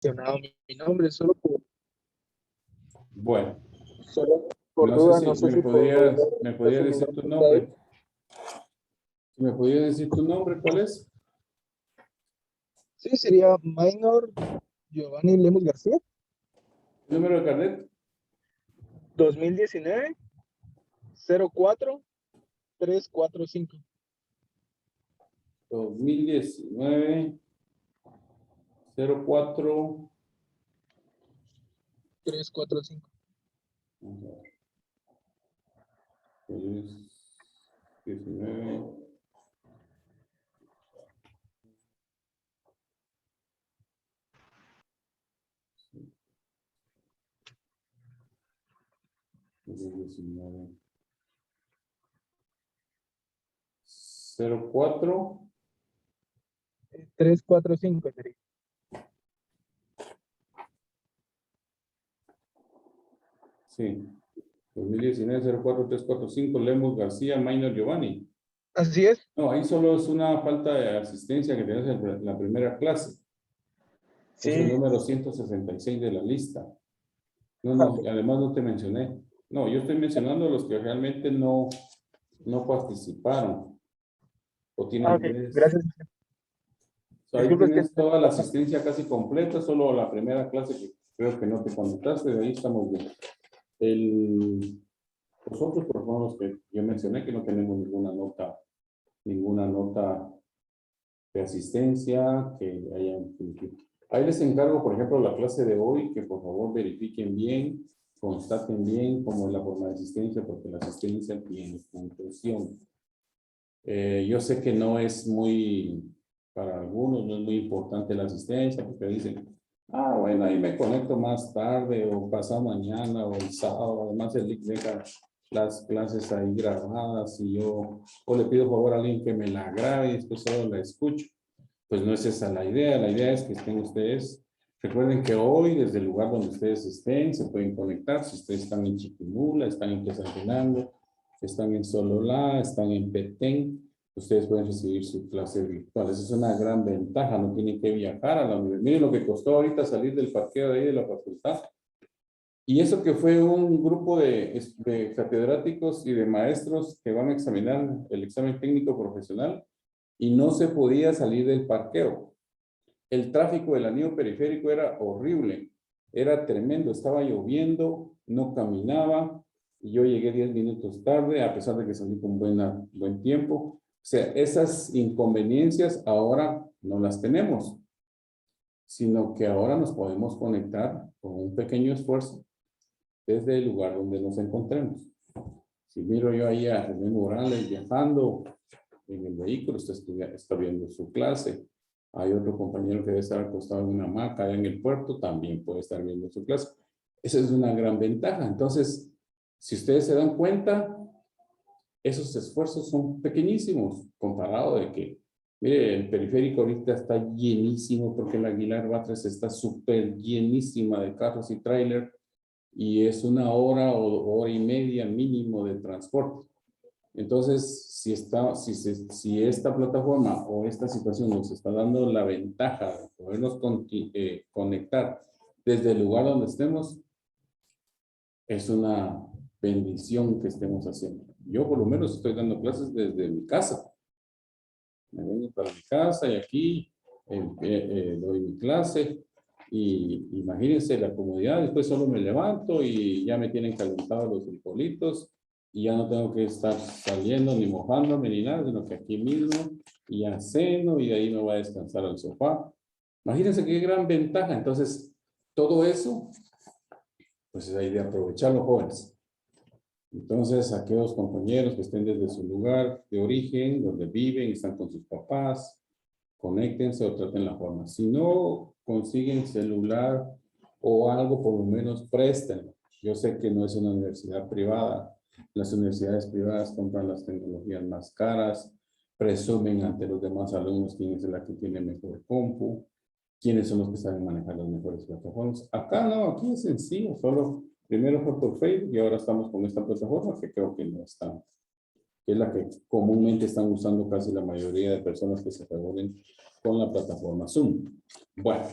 mencionado mi nombre, Bueno, solo por no sé duda, si no sé si me podría podías mi decir tu nombre está ahí. nombre. ¿Me podías decir tu nombre? ¿Cuál es? Sí, sería Minor Giovanni Lemus García, ¿Número de carnet? 2019 04 345. 2019 04. 345. Vamos a ver. 19. Sí, 19. 04. 345 sería. Sí. 2019 04 345 Lemos García Minor Giovanni. Así es. No, ahí solo es una falta de asistencia que tienes en la primera clase. Es el Sí. número 166 de la lista. No, Ah, no, ok. y además no te mencioné. No, yo estoy mencionando los que realmente no participaron o Ah, tienen ok. tres. Gracias. O sea, ahí Disculpe, es que tienes toda la asistencia casi completa, solo la primera clase que creo que no te conectaste, de ahí estamos bien. Los otros por favor, los que yo mencioné que no tenemos ninguna nota de asistencia que hayan. Ahí les encargo, por ejemplo, la clase de hoy, que por favor verifiquen bien, constaten bien cómo es la forma de asistencia, porque la asistencia tiene puntuación. Yo sé que no es muy, para algunos no es muy importante la asistencia, porque dicen, bueno, ahí me conecto más tarde, o pasado mañana, o el sábado, además el link deja las clases ahí grabadas, y yo, o le pido favor a alguien que me la grabe y después solo la escucho. Pues no es esa la idea es que estén ustedes. Recuerden que hoy, desde el lugar donde ustedes estén, se pueden conectar. Si ustedes están en Chiquimula, están en Quetzaltenango, están en Sololá, están en Petén, ustedes pueden recibir su clase virtual. Esa es una gran ventaja, no tienen que viajar a la universidad. Miren lo que costó ahorita salir del parqueo de ahí de la facultad. Y eso que fue un grupo de catedráticos y de maestros que van a examinar el examen técnico profesional y no se podía salir del parqueo. El tráfico del anillo periférico era horrible, era tremendo, estaba lloviendo, no caminaba, y yo llegué 10 minutos tarde, a pesar de que salí con buen tiempo. O sea, esas inconveniencias ahora no las tenemos, sino que ahora nos podemos conectar con un pequeño esfuerzo desde el lugar donde nos encontremos. Si miro yo ahí a René Morales viajando en el vehículo, está viendo su clase. Hay otro compañero que debe estar acostado en una hamaca allá en el puerto, también puede estar viendo su clase. Esa es una gran ventaja. Entonces, si ustedes se dan cuenta, esos esfuerzos son pequeñísimos comparado de que, mire, el periférico ahorita está llenísimo porque la Aguilar Batres está súper llenísima de carros y tráiler y es una hora o hora y media mínimo de transporte. Entonces, si esta plataforma o esta situación nos está dando la ventaja de podernos conectar desde el lugar donde estemos, es una bendición que estemos haciendo. Yo por lo menos estoy dando clases desde mi casa. Me vengo para mi casa y aquí doy mi clase. Y imagínense la comodidad, después solo me levanto y ya me tienen calentados los frijolitos y ya no tengo que estar saliendo ni mojándome ni nada, sino que aquí mismo y ya ceno y de ahí me voy a descansar al sofá. Imagínense qué gran ventaja. Entonces, todo eso, pues hay de aprovecharlo, jóvenes. Entonces, aquellos compañeros que estén desde su lugar de origen, donde viven, están con sus papás, conéctense o traten la forma. Si no consiguen celular o algo, por lo menos préstenlo. Yo sé que no es una universidad privada. Las universidades privadas compran las tecnologías más caras, presumen ante los demás alumnos quién es la que tiene mejor compu, quiénes son los que saben manejar las mejores plataformas. Acá no, aquí es sencillo, solo primero fue por Facebook y ahora estamos con esta plataforma que creo que no está, que es la que comúnmente están usando casi la mayoría de personas que se reúnen con la plataforma Zoom. Bueno,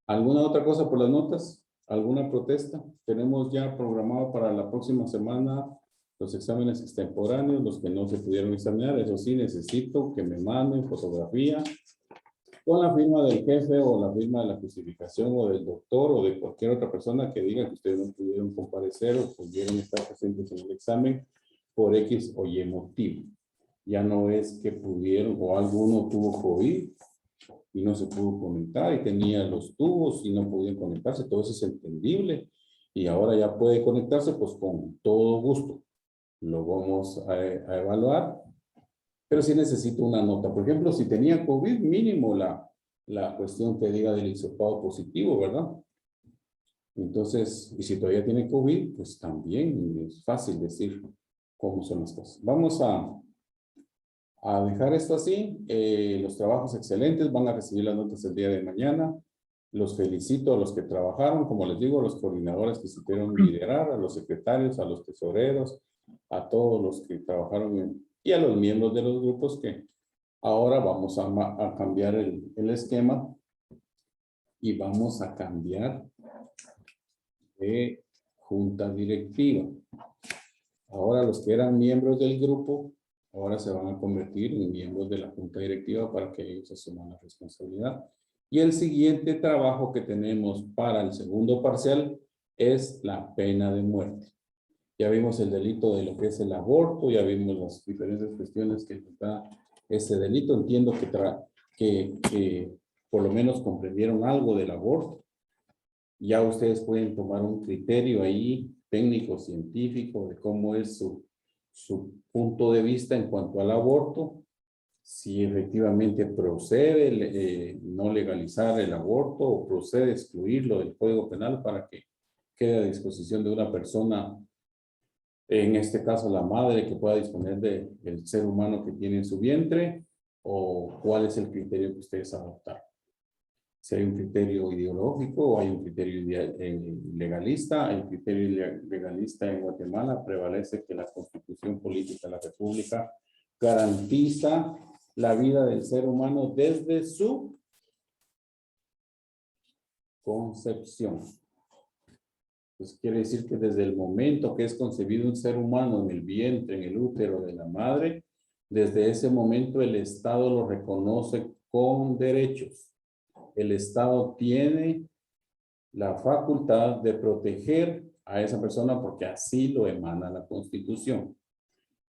¿Alguna otra cosa por las notas? ¿Alguna protesta? Tenemos ya programado para la próxima semana los exámenes extemporáneos, los que no se pudieron examinar. Eso sí, necesito que me manden fotografía con la firma del jefe o la firma de la justificación o del doctor o de cualquier otra persona que diga que ustedes no pudieron comparecer o pudieron estar presentes en el examen por X o Y motivo. Ya no es que pudieron o alguno tuvo COVID y no se pudo conectar y tenía los tubos y no podían conectarse. Todo eso es entendible y ahora ya puede conectarse, pues con todo gusto. Lo vamos a evaluar, pero sí necesito una nota. Por ejemplo, si tenía COVID, mínimo la cuestión que diga del hisopado positivo, ¿verdad? Entonces, y si todavía tiene COVID, pues también es fácil decir cómo son las cosas. Vamos a dejar esto así. Los trabajos excelentes, van a recibir las notas el día de mañana. Los felicito a los que trabajaron, como les digo, a los coordinadores que supieron liderar, a los secretarios, a los tesoreros, a todos los que trabajaron y a los miembros de los grupos que ahora vamos a cambiar el esquema y vamos a cambiar de junta directiva. Ahora los que eran miembros del grupo, ahora se van a convertir en miembros de la junta directiva para que ellos asuman la responsabilidad. Y el siguiente trabajo que tenemos para el segundo parcial es la pena de muerte. Ya vimos el delito de lo que es el aborto, ya vimos las diferentes cuestiones que da ese delito. Entiendo que por lo menos comprendieron algo del aborto. Ya ustedes pueden tomar un criterio ahí técnico, científico, de cómo es su punto de vista en cuanto al aborto, si efectivamente procede no legalizar el aborto o procede excluirlo del Código Penal para que quede a disposición de una persona, en este caso la madre, que pueda disponer del ser humano que tiene en su vientre, o cuál es el criterio que ustedes adoptaron. Si hay un criterio ideológico o hay un criterio legalista. El criterio legalista en Guatemala prevalece que la Constitución Política de la República garantiza la vida del ser humano desde su concepción. Pues quiere decir que desde el momento que es concebido un ser humano en el vientre, en el útero de la madre, desde ese momento el Estado lo reconoce con derechos. El Estado tiene la facultad de proteger a esa persona porque así lo emana la Constitución.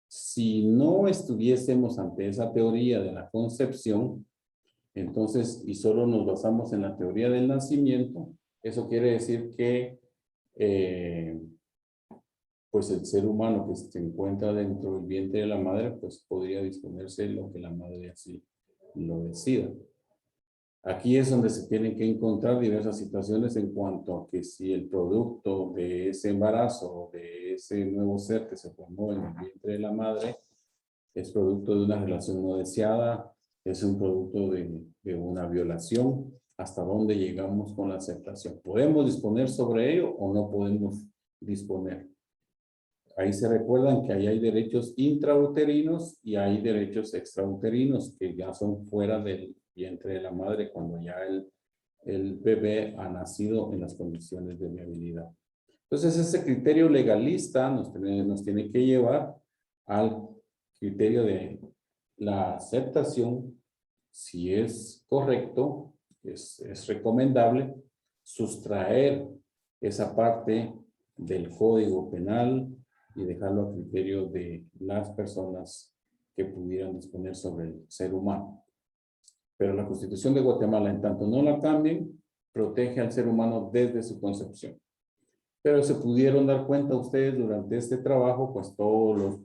Si no estuviésemos ante esa teoría de la concepción, entonces, y solo nos basamos en la teoría del nacimiento, eso quiere decir que pues el ser humano que se encuentra dentro del vientre de la madre, pues podría disponerse lo que la madre así lo decida. Aquí es donde se tienen que encontrar diversas situaciones en cuanto a que si el producto de ese embarazo, de ese nuevo ser que se formó en el vientre de la madre, es producto de una relación no deseada, es un producto de una violación, hasta dónde llegamos con la aceptación. ¿Podemos disponer sobre ello o no podemos disponer? Ahí se recuerdan que ahí hay derechos intrauterinos y hay derechos extrauterinos que ya son fuera del vientre de la madre cuando ya el bebé ha nacido en las condiciones de viabilidad. Entonces ese criterio legalista nos tiene que llevar al criterio de la aceptación, si es correcto, es recomendable sustraer esa parte del Código Penal y dejarlo a criterio de las personas que pudieran disponer sobre el ser humano. Pero la Constitución de Guatemala, en tanto no la cambien, protege al ser humano desde su concepción. Pero se pudieron dar cuenta ustedes durante este trabajo, pues todos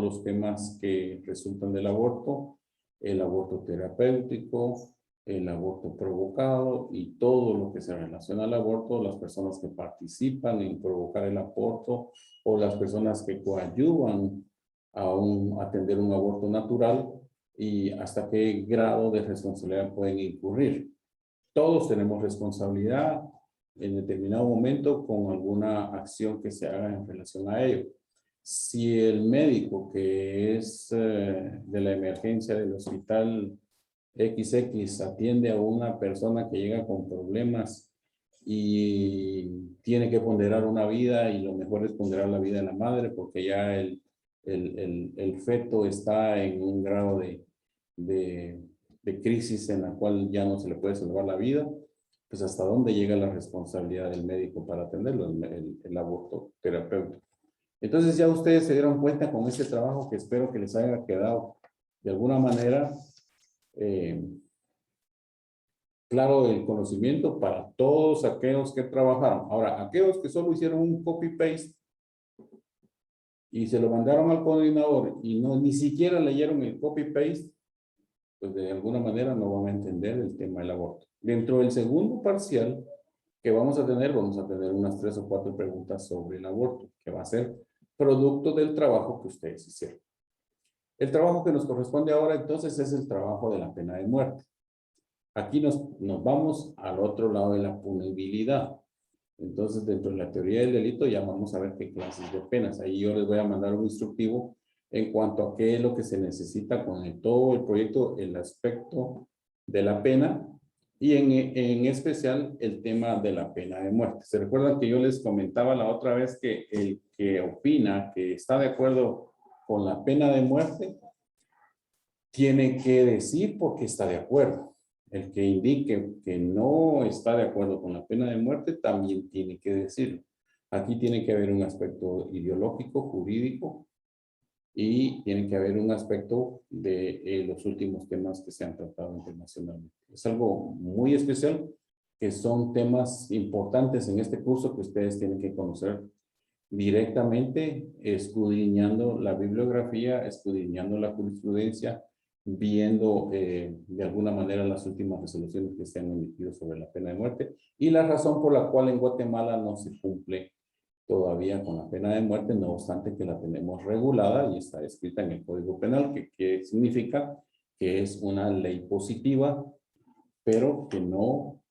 los temas que resultan del aborto, el aborto terapéutico, el aborto provocado y todo lo que se relaciona al aborto, las personas que participan en provocar el aborto o las personas que coadyuvan a atender un aborto natural y hasta qué grado de responsabilidad pueden incurrir. Todos tenemos responsabilidad en determinado momento con alguna acción que se haga en relación a ello. Si el médico que es de la emergencia del hospital XX atiende a una persona que llega con problemas y tiene que ponderar una vida y lo mejor es ponderar la vida de la madre porque ya el feto está en un grado de crisis en la cual ya no se le puede salvar la vida, pues hasta dónde llega la responsabilidad del médico para atenderlo, el aborto terapéutico. Entonces ya ustedes se dieron cuenta con este trabajo que espero que les haya quedado de alguna manera claro el conocimiento para todos aquellos que trabajaron. Ahora, aquellos que solo hicieron un copy-paste y se lo mandaron al coordinador y no, ni siquiera leyeron el copy-paste, pues de alguna manera no van a entender el tema del aborto. Dentro del segundo parcial que vamos a tener unas 3 o 4 preguntas sobre el aborto, que va a ser producto del trabajo que ustedes hicieron. El trabajo que nos corresponde ahora entonces es el trabajo de la pena de muerte. Aquí nos vamos al otro lado de la punibilidad. Entonces, dentro de la teoría del delito ya vamos a ver qué clases de penas. Ahí yo les voy a mandar un instructivo en cuanto a qué es lo que se necesita con todo el proyecto, el aspecto de la pena y en especial el tema de la pena de muerte. ¿Se recuerdan que yo les comentaba la otra vez que el que opina que está de acuerdo con la pena de muerte tiene que decir por qué está de acuerdo? El que indique que no está de acuerdo con la pena de muerte también tiene que decirlo. Aquí tiene que haber un aspecto ideológico, jurídico, y tiene que haber un aspecto de los últimos temas que se han tratado internacionalmente. Es algo muy especial, que son temas importantes en este curso que ustedes tienen que conocer directamente, escudriñando la bibliografía, escudriñando la jurisprudencia, viendo de alguna manera las últimas resoluciones que se han emitido sobre la pena de muerte y la razón por la cual en Guatemala no se cumple todavía con la pena de muerte, no obstante que la tenemos regulada y está escrita en el Código Penal, que significa que es una ley positiva, pero que no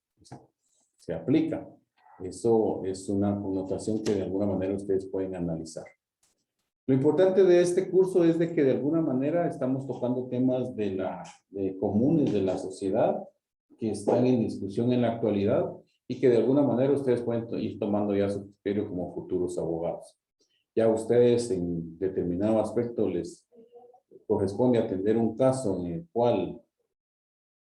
se aplica. Eso es una connotación que de alguna manera ustedes pueden analizar. Lo importante de este curso es de que de alguna manera estamos tocando temas comunes de la sociedad que están en discusión en la actualidad y que de alguna manera ustedes pueden ir tomando ya su criterio como futuros abogados. Ya ustedes en determinado aspecto les corresponde atender un caso en el cual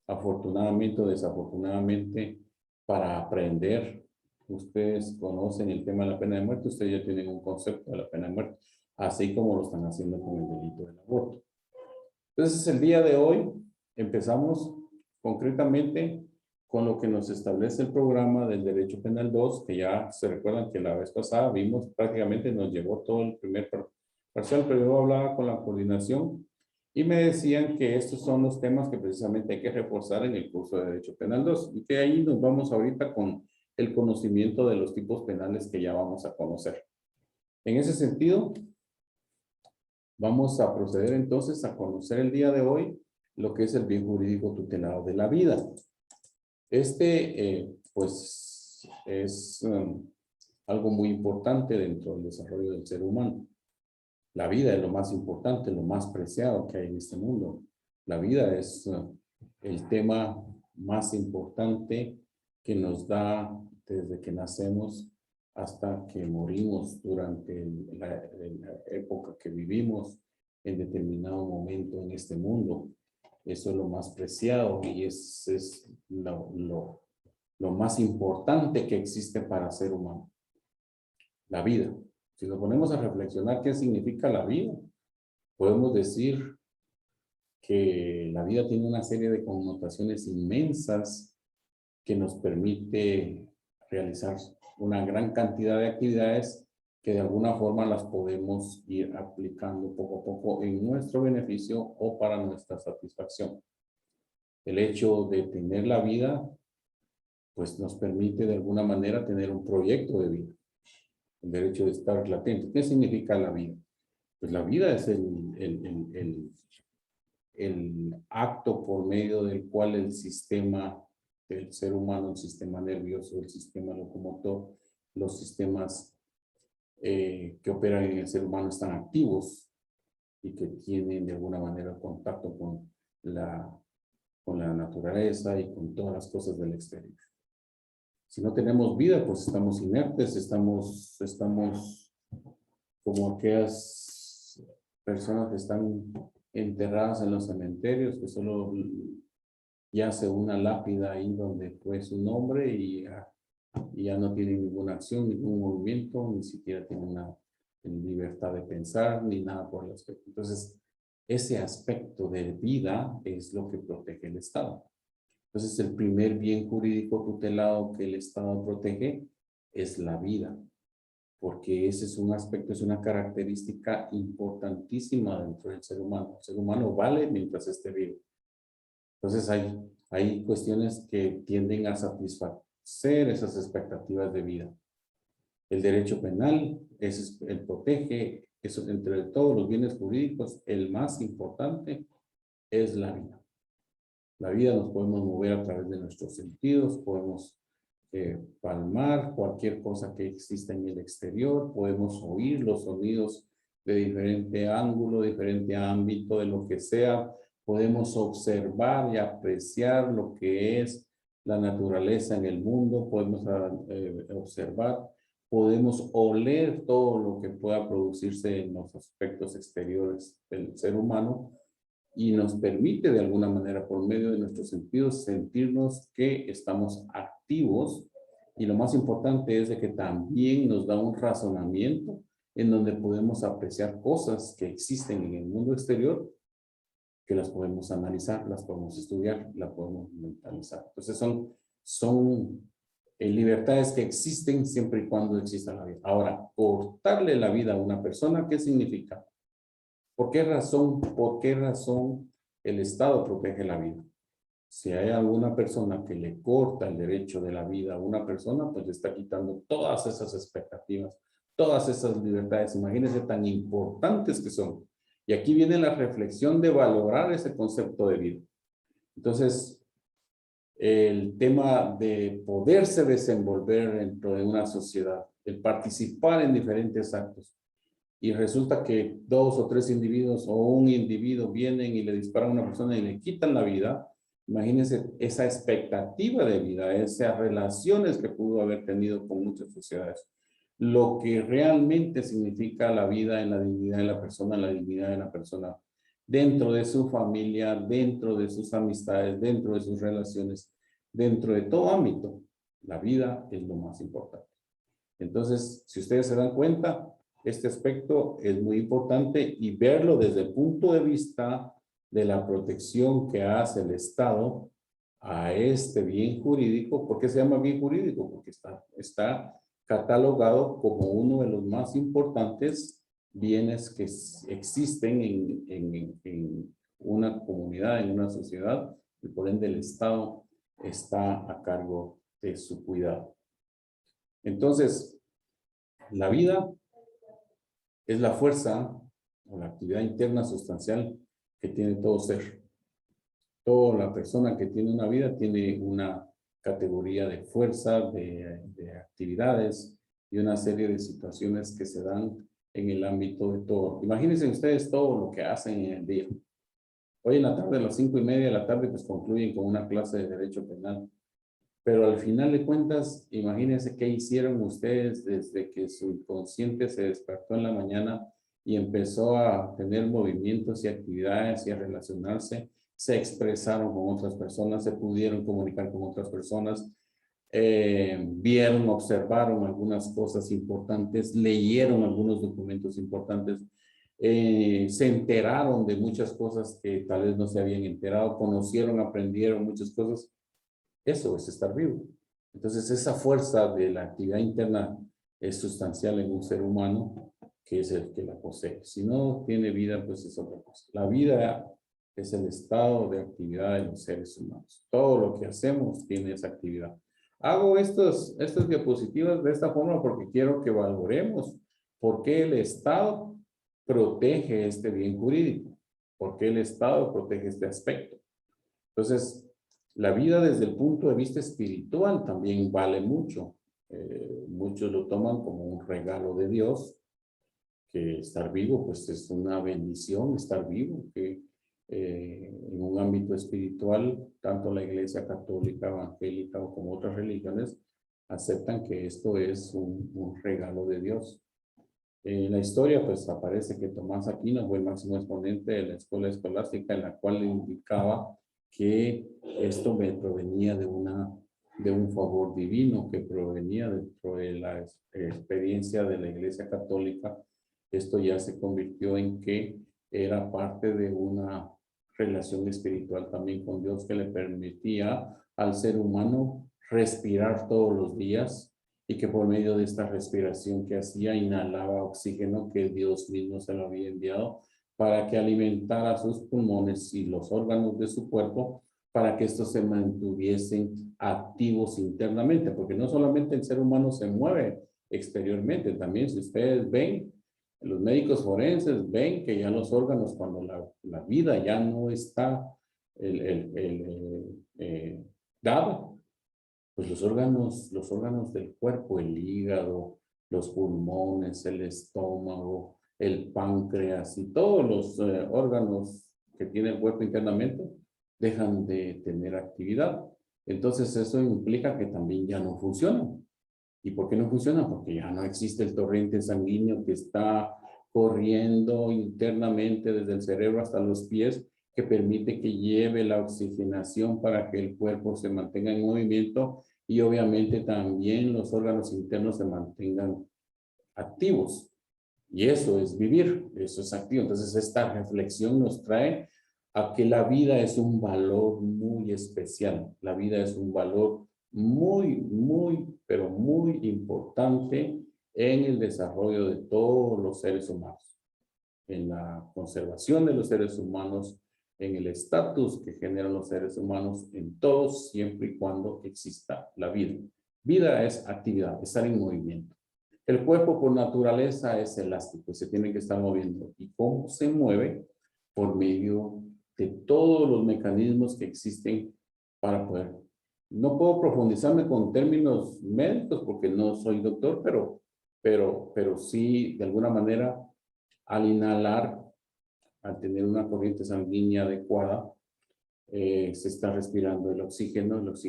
afortunadamente o desafortunadamente para aprender ustedes conocen el tema de la pena de muerte, ustedes ya tienen un concepto de la pena de muerte, así como lo están haciendo con el delito del aborto. Entonces, el día de hoy empezamos concretamente con lo que nos establece el programa del Derecho Penal 2, que ya se recuerdan que la vez pasada vimos, prácticamente nos llevó todo el primer parcial, pero yo hablaba con la coordinación y me decían que estos son los temas que precisamente hay que reforzar en el curso de Derecho Penal 2, y que ahí nos vamos ahorita con el conocimiento de los tipos penales que ya vamos a conocer. En ese sentido, vamos a proceder entonces a conocer el día de hoy lo que es el bien jurídico tutelado de la vida. Pues, es algo muy importante dentro del desarrollo del ser humano. La vida es lo más importante, lo más preciado que hay en este mundo. La vida es el tema más importante que nos da desde que nacemos hasta que morimos durante la época que vivimos en determinado momento en este mundo. Eso es lo más preciado y es lo más importante que existe para el ser humano. La vida. Si nos ponemos a reflexionar qué significa la vida, podemos decir que la vida tiene una serie de connotaciones inmensas que nos permite realizar una gran cantidad de actividades que de alguna forma las podemos ir aplicando poco a poco en nuestro beneficio o para nuestra satisfacción. El hecho de tener la vida, pues nos permite de alguna manera tener un proyecto de vida. El derecho de estar latente. ¿Qué significa la vida? Pues la vida es el acto por medio del cual el sistema del ser humano, el sistema nervioso, el sistema locomotor, los sistemas que operan en el ser humano están activos y que tienen de alguna manera contacto con la naturaleza y con todas las cosas del exterior. Si no tenemos vida, pues estamos inertes, estamos como aquellas personas que están enterradas en los cementerios, que solo yace una lápida ahí donde fue su nombre y ya no tienen ninguna acción, ningún movimiento, ni siquiera tienen una libertad de pensar, ni nada por el aspecto. Entonces, ese aspecto de vida es lo que protege el Estado. Entonces, el primer bien jurídico tutelado que el Estado protege es la vida, porque ese es un aspecto, es una característica importantísima dentro del ser humano. El ser humano vale mientras esté vivo. Entonces, hay cuestiones que tienden a satisfacer esas expectativas de vida. El derecho penal el protege, eso, entre todos los bienes jurídicos, el más importante es la vida. La vida nos podemos mover a través de nuestros sentidos, podemos palmar cualquier cosa que exista en el exterior, podemos oír los sonidos de diferente ángulo, diferente ámbito, de lo que sea, podemos observar y apreciar lo que es la naturaleza en el mundo, podemos observar, podemos oler todo lo que pueda producirse en los aspectos exteriores del ser humano, y nos permite de alguna manera por medio de nuestros sentidos sentirnos que estamos activos, y lo más importante es de que también nos da un razonamiento en donde podemos apreciar cosas que existen en el mundo exterior, que las podemos analizar, las podemos estudiar, las podemos mentalizar. Entonces son libertades que existen siempre y cuando exista la vida. Ahora, cortarle la vida a una persona, ¿qué significa? ¿Por qué razón el Estado protege la vida? Si hay alguna persona que le corta el derecho de la vida a una persona, pues le está quitando todas esas expectativas, todas esas libertades. Imagínense tan importantes que son. Y aquí viene la reflexión de valorar ese concepto de vida. Entonces, el tema de poderse desenvolver dentro de una sociedad, el participar en diferentes actos, y resulta que 2 o 3 individuos o un individuo vienen y le disparan a una persona y le quitan la vida, imagínense esa expectativa de vida, esas relaciones que pudo haber tenido con muchas sociedades. Lo que realmente significa la vida en la dignidad de la dignidad de la persona dentro de su familia, dentro de sus amistades, dentro de sus relaciones, dentro de todo ámbito. La vida es lo más importante. Entonces, si ustedes se dan cuenta, este aspecto es muy importante y verlo desde el punto de vista de la protección que hace el Estado a este bien jurídico. ¿Por qué se llama bien jurídico? Porque está catalogado como uno de los más importantes bienes que existen en una comunidad, en una sociedad, y por ende el Estado está a cargo de su cuidado. Entonces, la vida es la fuerza o la actividad interna sustancial que tiene todo ser. Toda la persona que tiene una vida tiene una categoría de fuerza, de actividades y una serie de situaciones que se dan en el ámbito de todo. Imagínense ustedes todo lo que hacen en el día. Hoy en la tarde, a las 5:30 de la tarde, pues concluyen con una clase de Derecho Penal. Pero al final de cuentas, imagínense qué hicieron ustedes desde que su inconsciente se despertó en la mañana y empezó a tener movimientos y actividades y a relacionarse, se expresaron con otras personas, se pudieron comunicar con otras personas, vieron, observaron algunas cosas importantes, leyeron algunos documentos importantes, se enteraron de muchas cosas que tal vez no se habían enterado, conocieron, aprendieron muchas cosas. Eso es estar vivo. Entonces, esa fuerza de la actividad interna es sustancial en un ser humano, que es el que la posee. Si no tiene vida, pues es otra cosa. La vida es el estado de actividad de los seres humanos. Todo lo que hacemos tiene esa actividad. Hago estas diapositivas de esta forma porque quiero que valoremos por qué el Estado protege este bien jurídico, por qué el Estado protege este aspecto. Entonces, la vida desde el punto de vista espiritual también vale mucho. Muchos lo toman como un regalo de Dios, que estar vivo pues es una bendición, estar vivo, que en un ámbito espiritual, tanto la Iglesia Católica, Evangélica o como otras religiones, aceptan que esto es un regalo de Dios. En la historia, pues aparece que Tomás Aquino fue el máximo exponente de la escuela escolástica, en la cual indicaba que esto me provenía de un favor divino, que provenía de la experiencia de la Iglesia Católica. Esto ya se convirtió en que era parte de una relación espiritual también con Dios, que le permitía al ser humano respirar todos los días, y que por medio de esta respiración que hacía, inhalaba oxígeno que Dios mismo se lo había enviado para que alimentara sus pulmones y los órganos de su cuerpo, para que estos se mantuviesen activos internamente, porque no solamente el ser humano se mueve exteriormente, también si ustedes ven, los médicos forenses ven que ya los órganos, cuando la vida ya no está dada, pues los órganos del cuerpo, el hígado, los pulmones, el estómago, el páncreas y todos los órganos que tiene el cuerpo internamente dejan de tener actividad. Entonces eso implica que también ya no funcionan. ¿Y por qué no funcionan? Porque ya no existe el torrente sanguíneo que está corriendo internamente desde el cerebro hasta los pies, que permite que lleve la oxigenación para que el cuerpo se mantenga en movimiento y obviamente también los órganos internos se mantengan activos. Y eso es vivir, eso es activo. Entonces esta reflexión nos trae a que la vida es un valor muy especial. La vida es un valor pero muy importante en el desarrollo de todos los seres humanos, en la conservación de los seres humanos, en el estatus que generan los seres humanos, en todos, siempre y cuando exista la vida. Vida es actividad, estar en movimiento. El cuerpo por naturaleza es elástico, se tiene que estar moviendo. ¿Y cómo se mueve? Por medio de todos los mecanismos que existen para poder. No puedo profundizarme con términos médicos porque no soy doctor, pero sí, de alguna manera, al inhalar, al tener una corriente sanguínea adecuada, se está respirando el oxígeno nos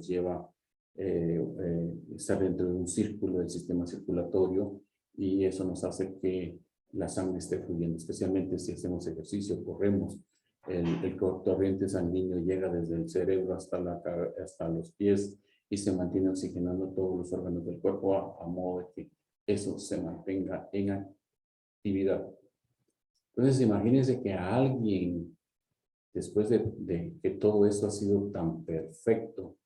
lleva estar dentro de un círculo del sistema circulatorio y eso nos hace que la sangre esté fluyendo, especialmente si hacemos ejercicio, corremos. El torrente sanguíneo llega desde el cerebro hasta los pies y se mantiene oxigenando todos los órganos del cuerpo a modo de que eso se mantenga en actividad. Entonces, imagínense que a alguien, después de que todo eso ha sido tan perfecto,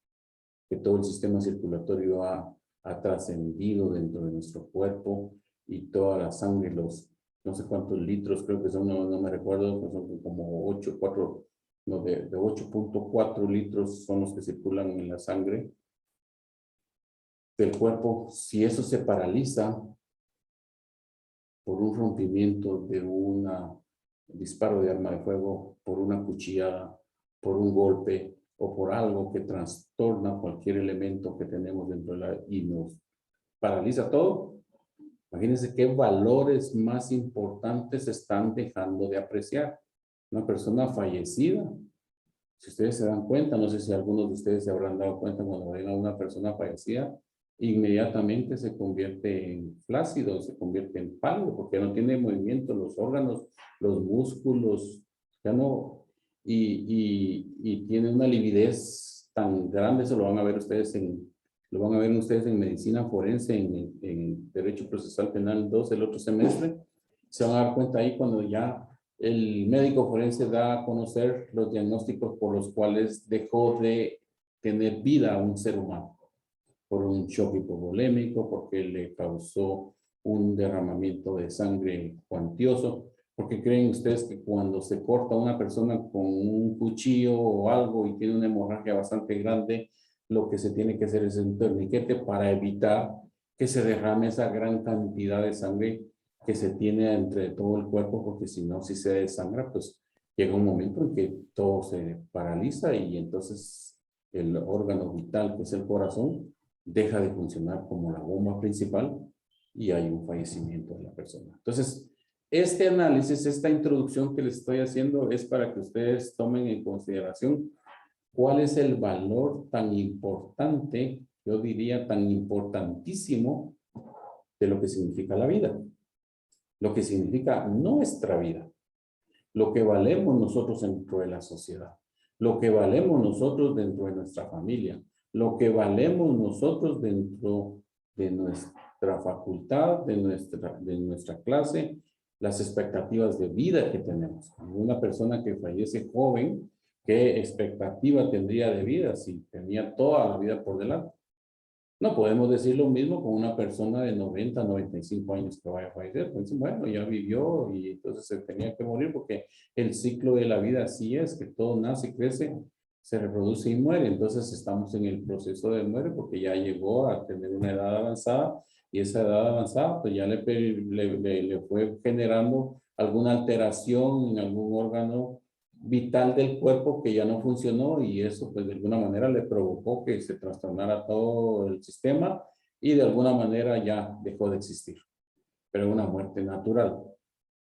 que todo el sistema circulatorio ha trascendido dentro de nuestro cuerpo y toda la sangre, los no sé cuántos litros, creo que son, no me recuerdo, pues son como 8.4 litros son los que circulan en la sangre del cuerpo. Si eso se paraliza por un rompimiento de un disparo de arma de fuego, por una cuchillada, por un golpe o por algo que trastorna cualquier elemento que tenemos dentro de y nos paraliza todo, imagínense qué valores más importantes se están dejando de apreciar. Una persona fallecida, si ustedes se dan cuenta, no sé si algunos de ustedes se habrán dado cuenta cuando ven a una persona fallecida, inmediatamente se convierte en flácido, se convierte en pálido, porque no tiene movimiento, los órganos, los músculos, ya no, y tiene una lividez tan grande, eso lo van a ver ustedes en medicina forense, en Derecho Procesal Penal 2, el otro semestre, se van a dar cuenta ahí cuando ya el médico forense da a conocer los diagnósticos por los cuales dejó de tener vida a un ser humano, por un shock hipovolémico, porque le causó un derramamiento de sangre cuantioso. Porque creen ustedes que cuando se corta a una persona con un cuchillo o algo y tiene una hemorragia bastante grande, lo que se tiene que hacer es un torniquete para evitar que se derrame esa gran cantidad de sangre que se tiene entre todo el cuerpo, porque si no, si se desangra, pues llega un momento en que todo se paraliza y entonces el órgano vital, que es el corazón, deja de funcionar como la bomba principal y hay un fallecimiento de la persona. Entonces, este análisis, esta introducción que les estoy haciendo es para que ustedes tomen en consideración cuál es el valor tan importante yo diría, tan importantísimo de lo que significa la vida, lo que significa nuestra vida, lo que valemos nosotros dentro de la sociedad, lo que valemos nosotros dentro de nuestra familia, lo que valemos nosotros dentro de nuestra facultad, de nuestra clase, las expectativas de vida que tenemos. Una persona que fallece joven, ¿qué expectativa tendría de vida si tenía toda la vida por delante? No podemos decir lo mismo con una persona de 90, 95 años que vaya a fallecer. Pues, bueno, ya vivió y entonces se tenía que morir porque el ciclo de la vida así es, que todo nace, crece, se reproduce y muere. Entonces estamos en el proceso de muerte porque ya llegó a tener una edad avanzada y esa edad avanzada pues ya le fue generando alguna alteración en algún órgano vital del cuerpo que ya no funcionó y eso pues de alguna manera le provocó que se trastornara todo el sistema y de alguna manera ya dejó de existir. Pero una muerte natural.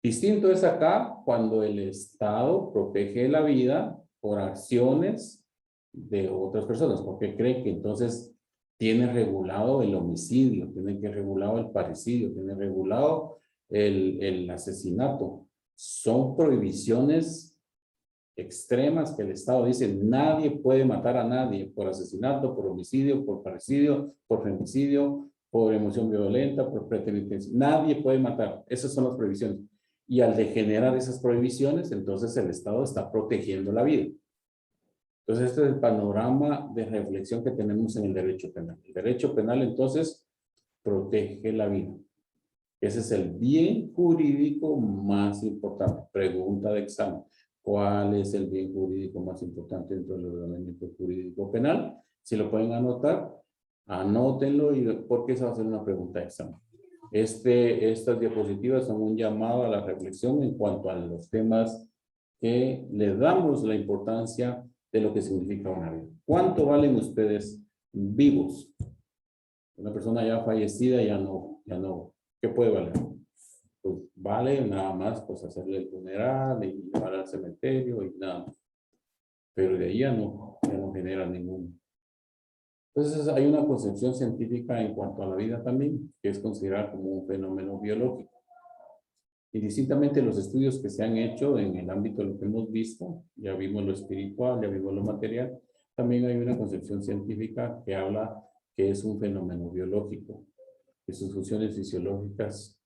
Distinto es acá cuando el Estado protege la vida por acciones de otras personas, porque cree que entonces tiene regulado el homicidio, tiene que regulado el parricidio, tiene regulado el asesinato. Son prohibiciones extremas que el Estado dice nadie puede matar a nadie por asesinato, por homicidio, por parricidio, por femicidio, por emoción violenta, por preteritencia. Nadie puede matar. Esas son las prohibiciones. Y al degenerar esas prohibiciones, entonces el Estado está protegiendo la vida. Entonces, este es el panorama de reflexión que tenemos en el derecho penal. El derecho penal, entonces, protege la vida. Ese es el bien jurídico más importante. Pregunta de examen. ¿Cuál es el bien jurídico más importante dentro del ordenamiento jurídico penal? Si lo pueden anotar, anótenlo y porque esa va a ser una pregunta de examen. Estas diapositivas son un llamado a la reflexión en cuanto a los temas que le damos la importancia de lo que significa una vida. ¿Cuánto valen ustedes vivos? Una persona ya fallecida ya no. ¿Qué puede valer? Pues vale nada más pues hacerle el funeral y llevar al cementerio y nada más. Pero de ahí ya no genera ningún. Entonces hay una concepción científica en cuanto a la vida también, que es considerada como un fenómeno biológico. Y distintamente los estudios que se han hecho en el ámbito de lo que hemos visto, ya vimos lo espiritual, ya vimos lo material, también hay una concepción científica que habla que es un fenómeno biológico, que sus funciones fisiológicas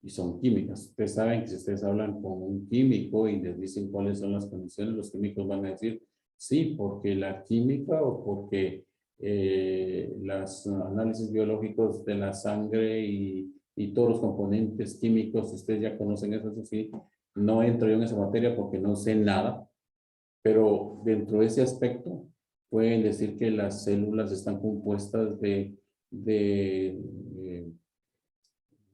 y son químicas. Ustedes saben que si ustedes hablan con un químico y les dicen cuáles son las condiciones, los químicos van a decir, sí, porque la química o porque los análisis biológicos de la sangre y todos los componentes químicos, ustedes ya conocen eso, sí, no entro yo en esa materia porque no sé nada, pero dentro de ese aspecto pueden decir que las células están compuestas de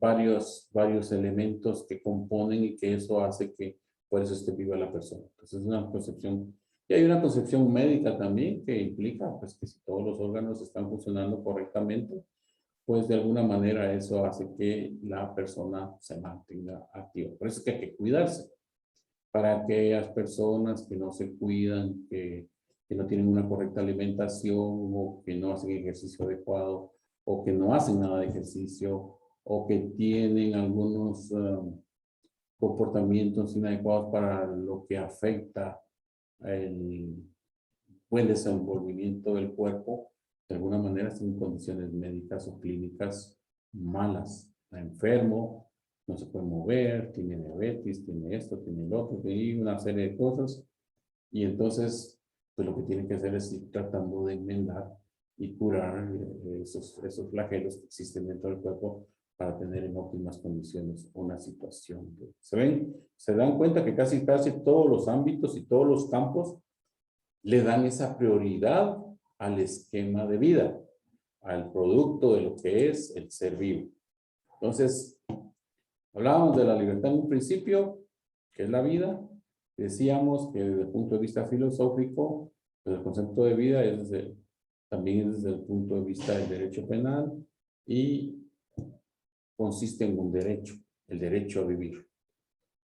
varios elementos que componen y que eso hace que por eso esté viva la persona. Entonces es una concepción, y hay una concepción médica también que implica pues que si todos los órganos están funcionando correctamente, pues de alguna manera eso hace que la persona se mantenga activa. Por eso es que hay que cuidarse. Para aquellas personas que no se cuidan, que no tienen una correcta alimentación o que no hacen ejercicio adecuado o que no hacen nada de ejercicio o que tienen algunos comportamientos inadecuados para lo que afecta el buen desenvolvimiento del cuerpo, de alguna manera están en condiciones médicas o clínicas malas. Está enfermo, no se puede mover, tiene diabetes, tiene esto, tiene el otro, tiene una serie de cosas. Y entonces, pues lo que tiene que hacer es ir tratando de enmendar y curar esos flagelos que existen dentro del cuerpo para tener en óptimas condiciones una situación. ¿Se ven? Se dan cuenta que casi todos los ámbitos y todos los campos le dan esa prioridad al esquema de vida, al producto de lo que es el ser vivo. Entonces, hablábamos de la libertad en un principio, que es la vida. Decíamos que desde el punto de vista filosófico, pues el concepto de vida es también es desde el punto de vista del derecho penal y consiste en un derecho, el derecho a vivir.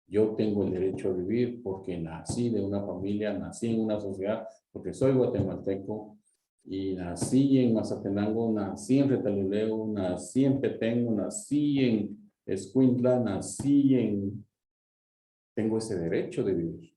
Yo tengo el derecho a vivir porque nací de una familia, nací en una sociedad, porque soy guatemalteco, Y nací en Mazatenango, nací en Retaluleu, nací en Petengo, nací en Escuintla, tengo ese derecho de vivir.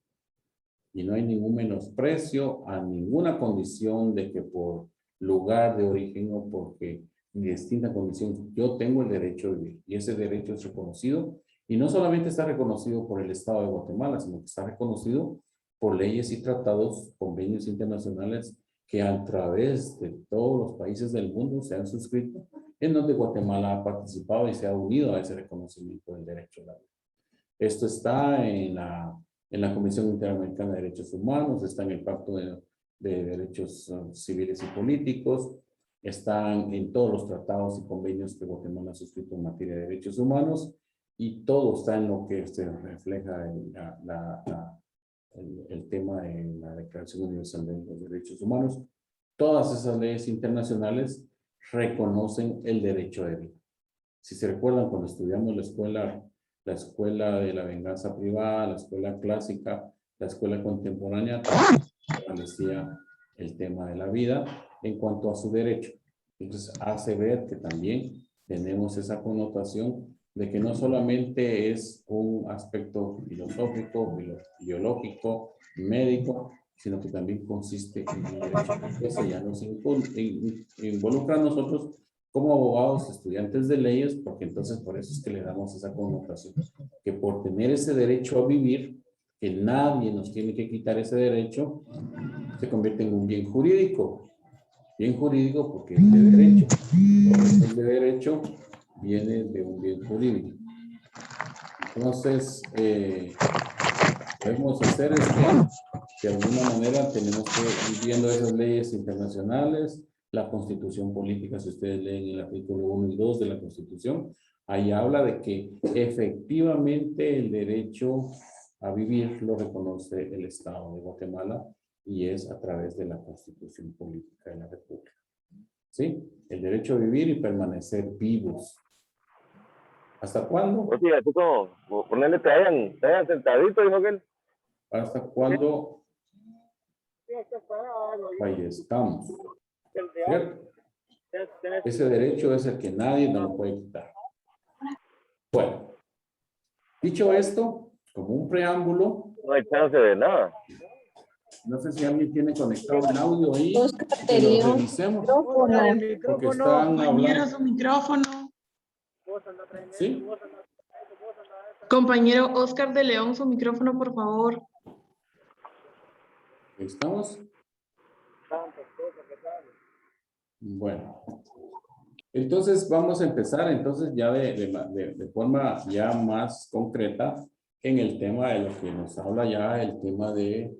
Y no hay ningún menosprecio a ninguna condición de que por lugar de origen o porque distinta condición, yo tengo el derecho de vivir. Y ese derecho es reconocido. Y no solamente está reconocido por el Estado de Guatemala, sino que está reconocido por leyes y tratados, convenios internacionales que a través de todos los países del mundo se han suscrito, en donde Guatemala ha participado y se ha unido a ese reconocimiento del derecho a la vida. Esto está en la Comisión Interamericana de Derechos Humanos, está en el Pacto de Derechos Civiles y Políticos, están en todos los tratados y convenios que Guatemala ha suscrito en materia de derechos humanos, y todo está en lo que se refleja en el tema de la Declaración Universal de los Derechos Humanos. Todas esas leyes internacionales reconocen el derecho de vida. Si se recuerdan, cuando estudiamos la escuela de la venganza privada, la escuela clásica, la escuela contemporánea, establecía el tema de la vida en cuanto a su derecho. Entonces hace ver que también tenemos esa connotación de que no solamente es un aspecto filosófico, biológico, médico, sino que también consiste en un derecho. Eso ya nos involucra a nosotros como abogados, estudiantes de leyes, porque entonces por eso es que le damos esa connotación, que por tener ese derecho a vivir, que nadie nos tiene que quitar ese derecho, se convierte en un bien jurídico. Bien jurídico porque es de derecho. El de derecho viene de un bien jurídico. Entonces, podemos hacer de alguna manera tenemos que ir viendo esas leyes internacionales, la Constitución Política, si ustedes leen el artículo 1 y 2 de la Constitución, ahí habla de que efectivamente el derecho a vivir lo reconoce el Estado de Guatemala y es a través de la Constitución Política de la República. ¿Sí? El derecho a vivir y permanecer vivos. ¿Hasta cuándo? Pues sí, así como ponerle te hayan sentadito, dijo que él. ¿Hasta cuándo fallezcamos? ¿Cierto? Ese derecho es el que nadie nos lo puede quitar. Bueno, dicho esto, como un preámbulo, No hay chance de nada. no sé si alguien tiene conectado el audio ahí, Oscar que de lo León, revisemos, porque están Compañero, hablando. su micrófono. ¿Sí? Compañero Oscar de León, su micrófono, por favor. ¿Estamos? Bueno. Entonces vamos a empezar entonces ya de forma ya más concreta en el tema de lo que nos habla ya el tema de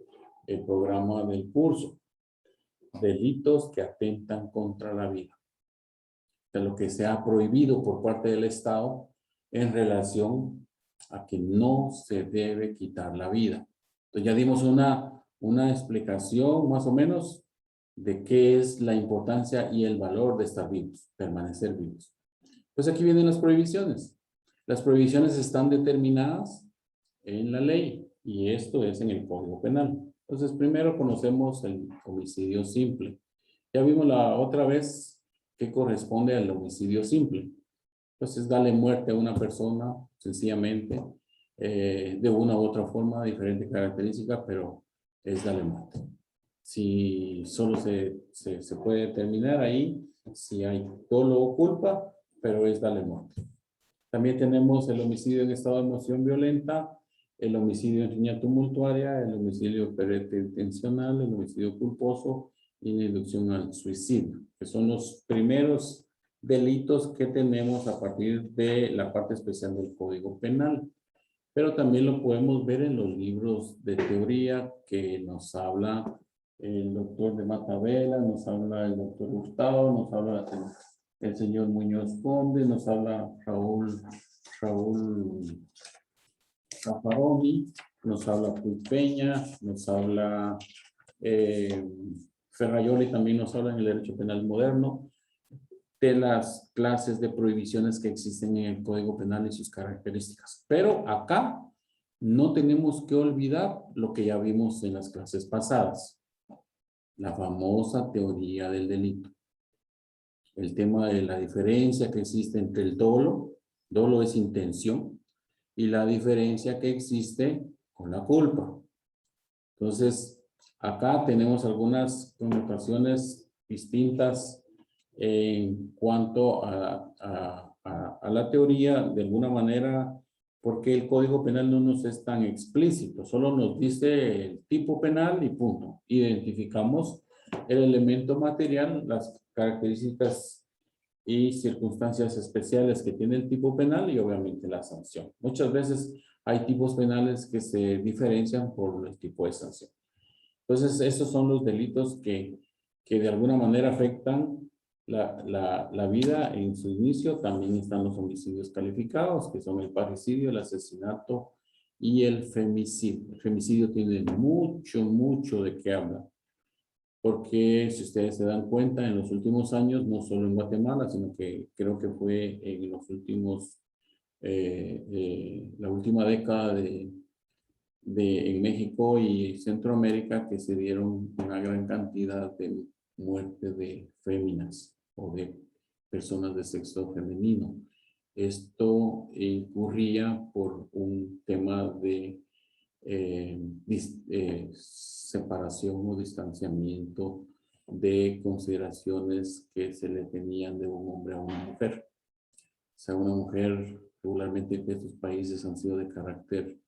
el programa del curso. Delitos que atentan contra la vida. De lo que se ha prohibido por parte del Estado en relación a que no se debe quitar la vida. Entonces ya dimos una explicación más o menos de qué es la importancia y el valor de estar vivos, permanecer vivos. Pues aquí vienen las prohibiciones. Las prohibiciones están determinadas en la ley y esto es en el Código Penal. Entonces primero conocemos el homicidio simple. Ya vimos la otra vez que corresponde al homicidio simple. Entonces darle muerte a una persona sencillamente de una u otra forma, diferente característica, pero es darle muerte. Si solo se puede determinar ahí si hay dolo o culpa, pero es darle muerte. También tenemos el homicidio en estado de emoción violenta, el homicidio en riña tumultuaria, el homicidio preterintencional, el homicidio culposo y la inducción al suicidio, que son los primeros delitos que tenemos a partir de la parte especial del Código Penal. Pero también lo podemos ver en los libros de teoría que nos habla el doctor de Matavela, nos habla el doctor Hurtado, nos habla el señor Muñoz Conde, nos habla Raúl Zaffaroni, nos habla Puig Peña, nos habla Ferraioli, también nos habla en el derecho penal moderno de las clases de prohibiciones que existen en el Código Penal y sus características. Pero acá no tenemos que olvidar lo que ya vimos en las clases pasadas. la famosa teoría del delito. El tema de la diferencia que existe entre el dolo es intención, y la diferencia que existe con la culpa. Entonces, acá tenemos algunas connotaciones distintas en cuanto a la teoría, de alguna manera, porque el Código Penal no nos es tan explícito, solo nos dice el tipo penal y punto. Identificamos el elemento material, las características y circunstancias especiales que tiene el tipo penal y obviamente la sanción. Muchas veces hay tipos penales que se diferencian por el tipo de sanción. Entonces, esos son los delitos que de alguna manera afectan la vida en su inicio. También están los homicidios calificados, que son el parricidio, el asesinato y el femicidio. El femicidio tiene mucho de qué hablar. Porque si ustedes se dan cuenta, en los últimos años, no solo en Guatemala, sino que creo que fue en los últimos, la última década en México y Centroamérica, que se dieron una gran cantidad de muertes de féminas o de personas de sexo femenino. Esto ocurría por un tema de separación o distanciamiento de consideraciones que se le tenían de un hombre a una mujer. O sea, una mujer regularmente en estos países han sido de carácter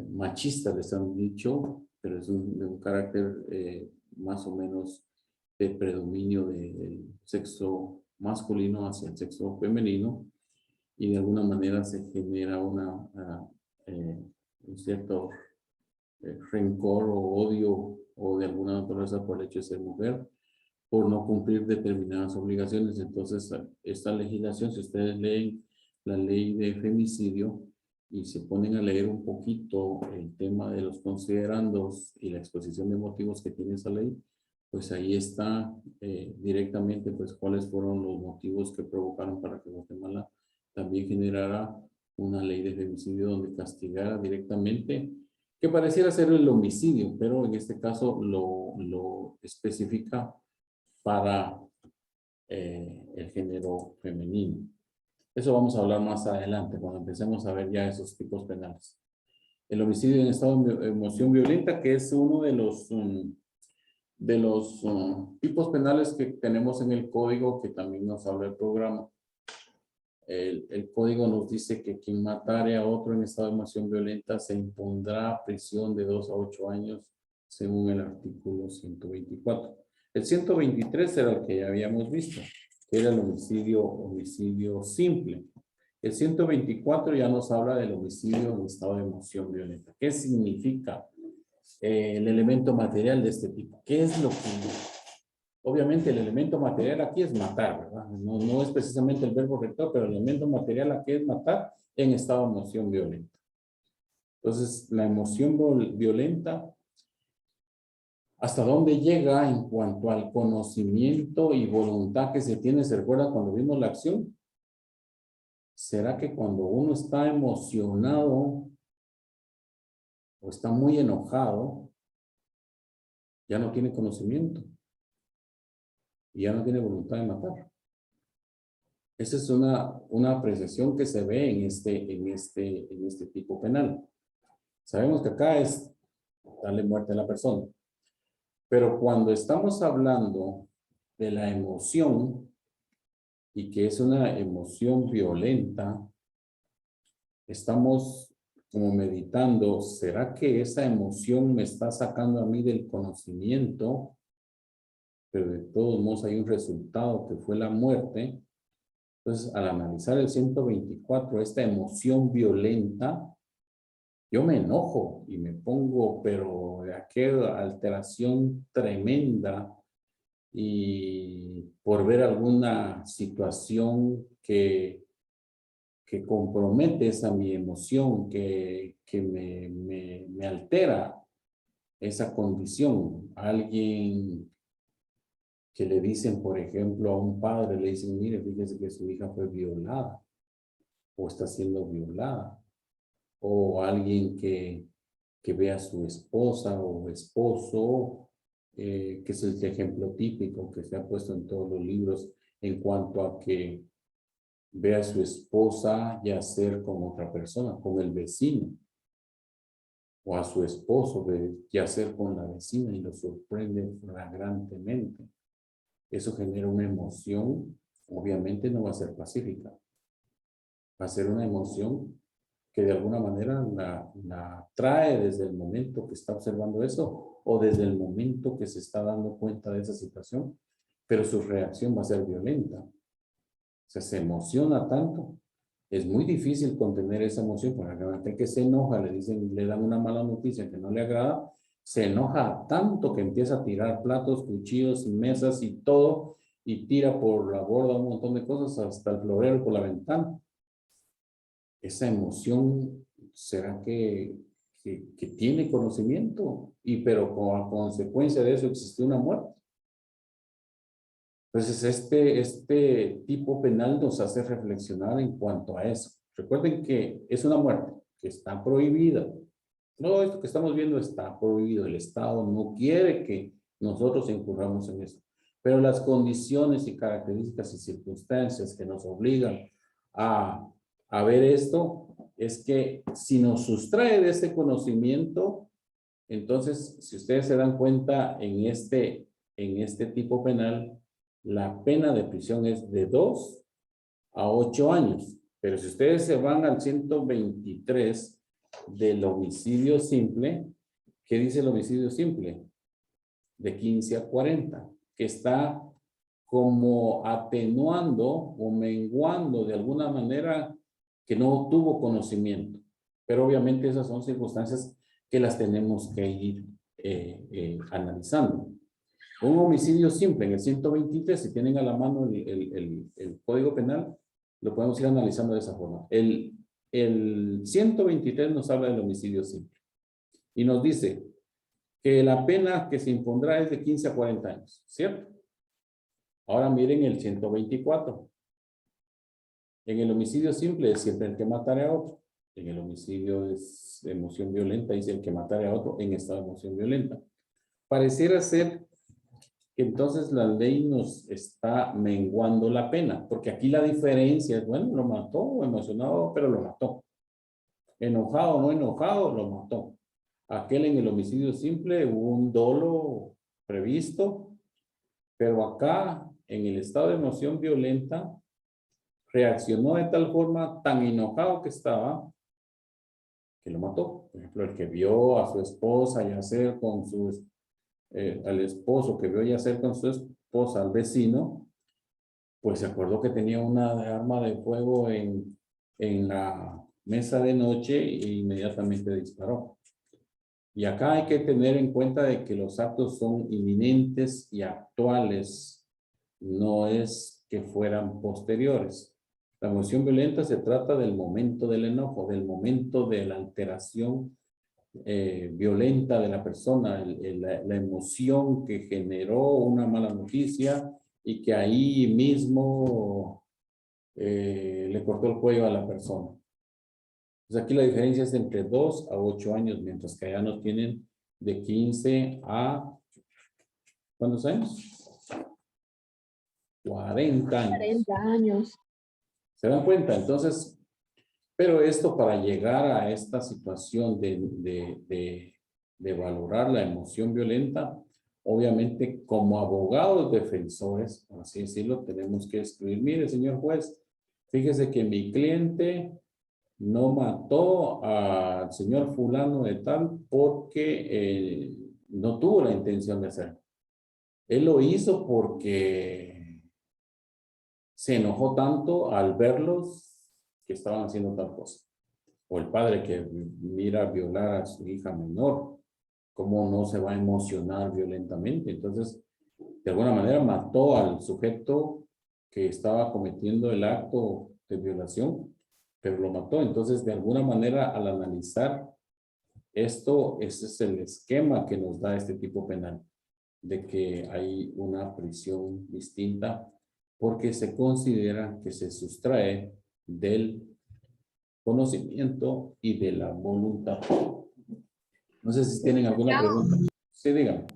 machista, les han dicho, pero es de un carácter más o menos de predominio del sexo masculino hacia el sexo femenino, y de alguna manera se genera un cierto rencor o odio o de alguna naturaleza por el hecho de ser mujer, por no cumplir determinadas obligaciones. Entonces, esta legislación, si ustedes leen la ley de femicidio y se ponen a leer un poquito el tema de los considerandos y la exposición de motivos que tiene esa ley, pues ahí está directamente pues cuáles fueron los motivos que provocaron para que Guatemala también generara una ley de femicidio donde castigara directamente, que pareciera ser el homicidio, pero en este caso lo especifica para el género femenino. Eso vamos a hablar más adelante, cuando empecemos a ver ya esos tipos penales. El homicidio en estado de emoción violenta, que es uno de los tipos penales que tenemos en el código, que también nos habla el programa. El código nos dice que quien matare a otro en estado de emoción violenta se impondrá prisión de 2 a 8 años, según el artículo 124. El 123 era el que ya habíamos visto, que era el homicidio simple. El 124 ya nos habla del homicidio en estado de emoción violenta. ¿Qué significa el elemento material de este tipo? ¿Qué es lo que... Obviamente el elemento material aquí es matar, ¿verdad? No es precisamente el verbo rector, pero el elemento material aquí es matar en estado de emoción violenta. Entonces, la emoción violenta, ¿hasta dónde llega en cuanto al conocimiento y voluntad que se tiene? ¿Se recuerda cuando vimos la acción? ¿Será que cuando uno está emocionado o está muy enojado, ya no tiene conocimiento y ya no tiene voluntad de matar? Esa es una apreciación que se ve en este tipo penal. Sabemos que acá es darle muerte a la persona. Pero cuando estamos hablando de la emoción, y que es una emoción violenta, estamos como meditando, ¿será que esa emoción me está sacando a mí del conocimiento? Pero de todos modos hay un resultado que fue la muerte. Entonces, al analizar el 124, esta emoción violenta, yo me enojo y me pongo, pero de aquella alteración tremenda, y por ver alguna situación que compromete esa mi emoción, que me altera esa condición. Alguien que le dicen, por ejemplo, a un padre, le dicen, mire, fíjese que su hija fue violada o está siendo violada. O alguien que ve a su esposa o esposo que es el ejemplo típico que se ha puesto en todos los libros en cuanto a que ve a su esposa yacer con otra persona, con el vecino, o a su esposo yacer con la vecina y lo sorprende flagrantemente. Eso genera una emoción, obviamente no va a ser pacífica, va a ser una emoción que de alguna manera la trae desde el momento que está observando eso o desde el momento que se está dando cuenta de esa situación, pero su reacción va a ser violenta. O sea, se emociona tanto. Es muy difícil contener esa emoción, porque aquel que se enoja, le dan una mala noticia que no le agrada, se enoja tanto que empieza a tirar platos, cuchillos, mesas y todo, y tira por la borda un montón de cosas hasta el florero por la ventana. Esa emoción, ¿será que tiene conocimiento? Pero como consecuencia de eso existe una muerte. Entonces, este tipo penal nos hace reflexionar en cuanto a eso. Recuerden que es una muerte que está prohibida. Todo esto que estamos viendo está prohibido. El Estado no quiere que nosotros incurramos en eso. Pero las condiciones y características y circunstancias que nos obligan a ver esto es que si nos sustrae de ese conocimiento, entonces, si ustedes se dan cuenta en este tipo penal, la pena de prisión es de 2 a 8 años. Pero si ustedes se van al 123 del homicidio simple, ¿qué dice el homicidio simple? De 15 a 40, que está como atenuando o menguando de alguna manera que no tuvo conocimiento. Pero obviamente esas son circunstancias que las tenemos que ir analizando. Un homicidio simple en el 123, si tienen a la mano el Código Penal, lo podemos ir analizando de esa forma. El 123 nos habla del homicidio simple y nos dice que la pena que se impondrá es de 15 a 40 años, ¿cierto? Ahora miren el 124. En el homicidio simple es siempre el que matare a otro. En el homicidio es emoción violenta, dice el que matare a otro en estado de emoción violenta. Pareciera ser que entonces la ley nos está menguando la pena, porque aquí la diferencia es, bueno, lo mató, emocionado, pero lo mató. Enojado o no enojado, lo mató. Aquel en el homicidio simple hubo un dolo previsto, pero acá en el estado de emoción violenta reaccionó de tal forma tan enojado que estaba que lo mató. Por ejemplo, el que vio a su esposa yacer con al esposo que vio yacer con su esposa al vecino, pues se acordó que tenía una arma de fuego en la mesa de noche e inmediatamente disparó. Y acá hay que tener en cuenta de que los actos son inminentes y actuales, no es que fueran posteriores. La emoción violenta se trata del momento del enojo, del momento de la alteración violenta de la persona, la emoción que generó una mala noticia y que ahí mismo le cortó el cuello a la persona. Pues aquí la diferencia es entre 2 a 8 años, mientras que allá nos tienen de 15 a, ¿cuántos años? 40 años. 40 años. ¿Se dan cuenta? Entonces, pero esto para llegar a esta situación de valorar la emoción violenta, obviamente como abogados defensores, por así decirlo, tenemos que escribir, mire, señor juez, fíjese que mi cliente no mató al señor fulano de tal porque no tuvo la intención de hacerlo. Él lo hizo porque se enojó tanto al verlos que estaban haciendo tal cosa. O el padre que mira violar a su hija menor, ¿cómo no se va a emocionar violentamente? Entonces, de alguna manera mató al sujeto que estaba cometiendo el acto de violación, pero lo mató. Entonces, de alguna manera, al analizar esto, ese es el esquema que nos da este tipo penal, de que hay una prisión distinta porque se considera que se sustrae del conocimiento y de la voluntad. No sé si tienen alguna pregunta. Sí, díganme.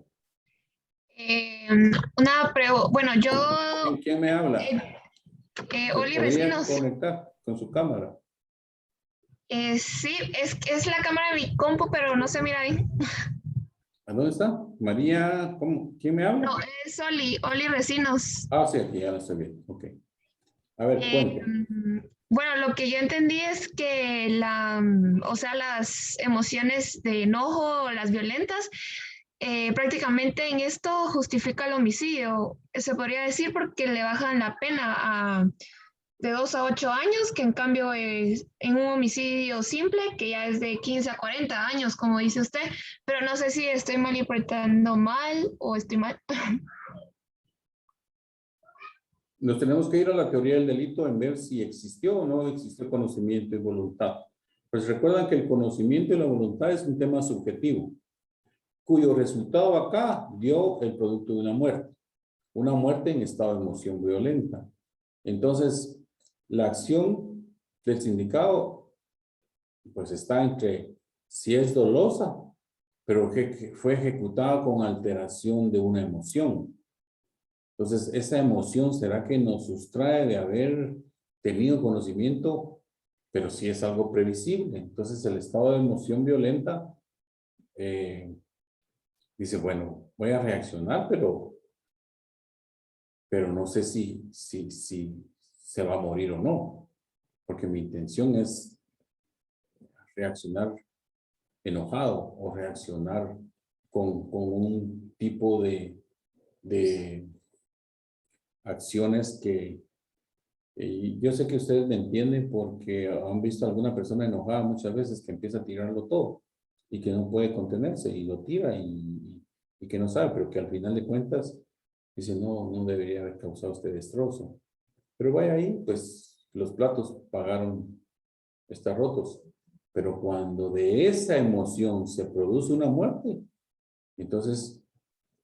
Bueno, yo, ¿Quién me habla? ¿Se Oli podría Recinos, conectar con su cámara? sí, es la cámara de mi compu, pero no se mira bien. ¿A dónde está? María, ¿cómo? ¿Quién me habla? No, es Oli Recinos. Ah, sí, aquí ya la estoy viendo. Ok. A ver, cuente. Bueno, lo que yo entendí es que o sea, las emociones de enojo, las violentas, prácticamente en esto justifica el homicidio. Se podría decir porque le bajan la pena de 2 a 8 años, que en cambio en un homicidio simple, que ya es de 15 a 40 años, como dice usted, pero no sé si estoy malinterpretando mal o estoy mal. Nos tenemos que ir a la teoría del delito en ver si existió o no existió conocimiento y voluntad. Pues recuerdan que el conocimiento y la voluntad es un tema subjetivo, cuyo resultado acá dio el producto de una muerte en estado de emoción violenta. Entonces, la acción del sindicado, pues está entre si es dolosa, pero que fue ejecutada con alteración de una emoción. Entonces, esa emoción será que nos sustrae de haber tenido conocimiento, pero sí es algo previsible. Entonces, el estado de emoción violenta dice, bueno, voy a reaccionar, pero no sé si se va a morir o no, porque mi intención es reaccionar enojado o reaccionar con un tipo de acciones que yo sé que ustedes me entienden porque han visto a alguna persona enojada muchas veces que empieza a tirarlo todo y que no puede contenerse y lo tira y que no sabe, pero que al final de cuentas dice, no, no debería haber causado este destrozo. Pero vaya ahí, pues los platos pagaron, están rotos. Pero cuando de esa emoción se produce una muerte, entonces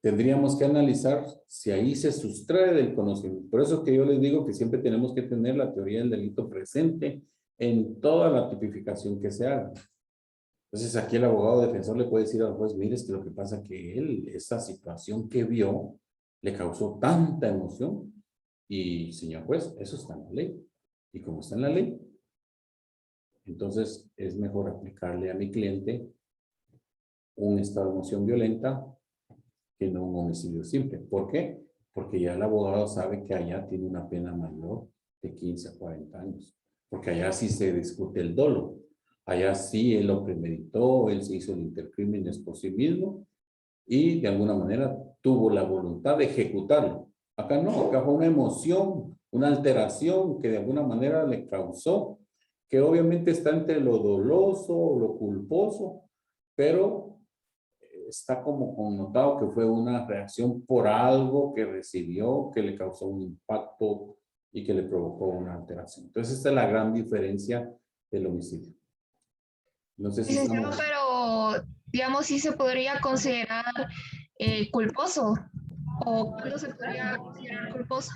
tendríamos que analizar si ahí se sustrae del conocimiento. Por eso que yo les digo que siempre tenemos que tener la teoría del delito presente en toda la tipificación que se haga. Entonces aquí el abogado defensor le puede decir al juez, mire, es que lo que pasa es que él, esa situación que vio, le causó tanta emoción y, señor juez, eso está en la ley. Y como está en la ley, entonces es mejor aplicarle a mi cliente un estado de emoción violenta que no un homicidio simple. ¿Por qué? Porque ya el abogado sabe que allá tiene una pena mayor de 15 a 40 años. Porque allá sí se discute el dolo. Allá sí él lo premeditó, él se hizo el intercrímenes por sí mismo y de alguna manera tuvo la voluntad de ejecutarlo. Acá no, acá fue una emoción, una alteración que de alguna manera le causó, que obviamente está entre lo doloso o lo culposo, pero está como connotado que fue una reacción por algo que recibió, que le causó un impacto y que le provocó una alteración. Entonces, esta es la gran diferencia del homicidio. No sé si Licenciado, estamos... pero digamos, sí se podría considerar culposo, o cuándo se podría considerar culposo.